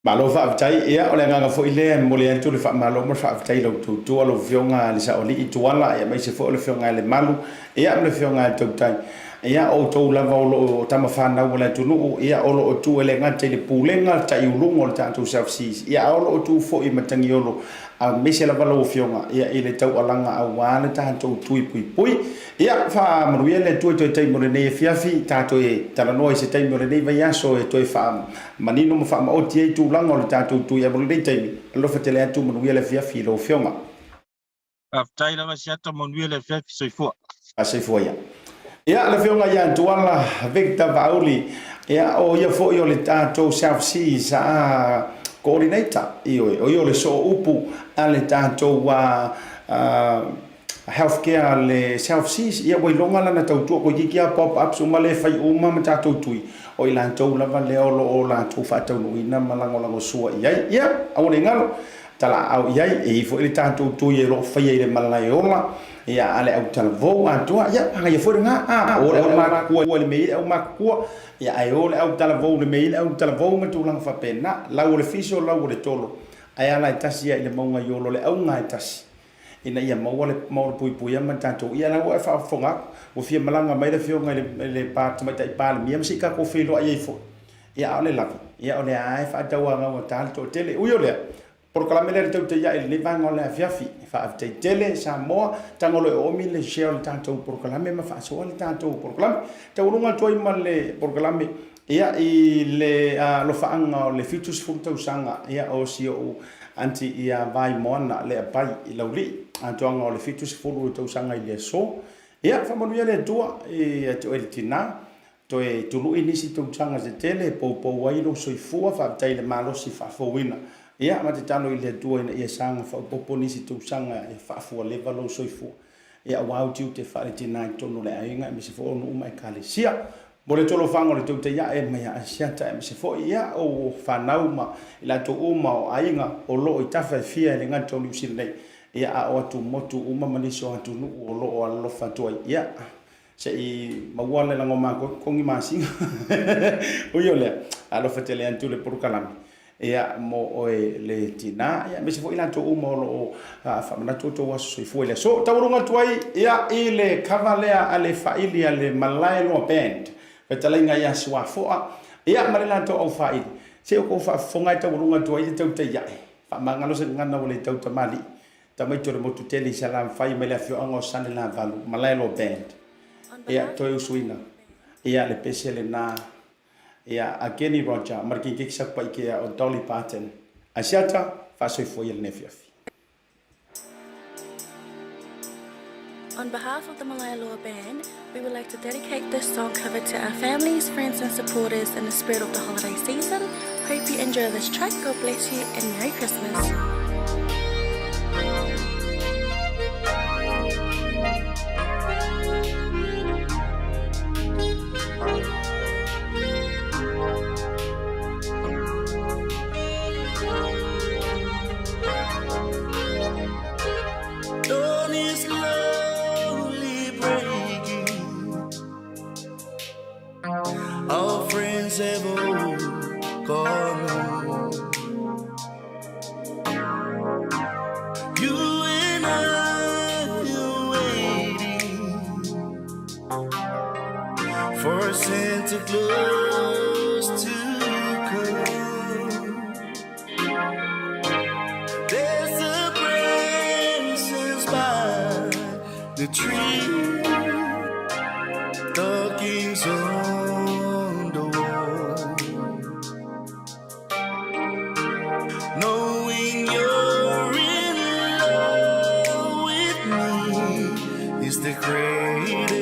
Malo whaafitai, ia o le nganga fo I le mole antu le whaamalo mo whaafitai lau tūtua lo fionga le sa oli I Tuala, ia mai se fo le fionga le malu, ia le fionga Tautai. Ia o tau lava o tama whanau wala tunu, ia o o tu ele ngate le pūlenga ta I ulungo le tātou South Seas. Ia o tu fo I matangi olo, a mese lava lo fionga, ia I le tau alanga a wāne tātou tui pui. Ia wha manuia le tui toi taimo le nei e fiafi, tātou e talanoa I se taimo le nei vai aso e toi wha manino ma wha maoti e tūlanga o le tātou tui e mo le nei taimi. Alofa te le atu manuia le fiafi lo fionga. Aftai lava Asiata manuia le fiafi soifua. A soifua ia. Ia le fionga ia Tuala Victor Vaauli ia o ia fo I o le tātou South Seas coordinator o ia le so upu a le tātou healthcare le South Seas ia wai longa lana tautua ko kikia pop up so male fai uma ma tātou tui o I lantou lava le o lantou whaataunuina malangolango sua ia au le ngalo tala au iai e fo I le tātou tui e lo fai le malai ola ia ale au talavo atua ia hanga ia foi nga o le makua le mei au makua ia ai o le au talavo le mei au talavo ma tu lang fa pena lau le fiso lau le tolo ai ala tasi ia le maunga yolo le au nga tasi ina ia mau le pui pui ma tanto ia lau e fa fonga o fia malanga mai le fio nga le part mai tai pa le mia sika ko filo ai fo ia ole la ia ole ai fa tawa nga tanto tele u yo le por kalame le tau te ia le vanga le fiafi fa te tele sa mo tangolo o mi le share tanto por kalame ma fa so le tanto por kalame te urunga toi ma le por kalame ia I le lo fa anga le fitus funto sanga ia o si o anti ia vai mona le pai I lauli anto anga le fitus funto sanga I le so ia fa mo le tua e to el tina to e tulu inisi to sanga se tele po wai lo soifua fa tai le malo si fa Faumuina ia ma te tano I le tua ina ia sanga fa popo nisi tu sanga e fa fu le valo soifua ia wau tiu te fa le tina tono le ainga me se fo no mai kalesia mo le tolo fango le tu te ia e mai Asiata me se fo ia o fa nauma ila to uma o ainga o lo I tafa fia le ngato ni usilei ia a o tu motu uma maniso atu no o lo o lo fa to ia se I mawale la ngoma ko ngi masi o yo le a lo fa tele antu le por kalami ia mo o le tina ia me se fo ila to uma lo fa mana to waso fo ile so taurunga tuai ia I le kavalea ale faili ale malai lo band petalinga ia swa fo ia marela to o faili se o ko fa fonga taurunga tuai te tau te ia fa mangalo se ngana o le tau tamali tamai to le motu tele salam fai me le fio ango sanela valu malai lo band ia to usuina ia le pesele na ia a Kenny Roger marki ke kisa pa ke o Dolly Parton Asiata fa soi foi le nefiafi. On behalf of the Malaya Law Band, we would like to dedicate this song cover to our families, friends and supporters in the spirit of the holiday season. Hope you enjoy this track. God bless you and Merry Christmas. Dawn is slowly breaking. Our friends have all gone home. You and I are waiting for Santa Claus to come. There's a presence by the tree, stockings on the wall. Knowing you're in love with me is the greatest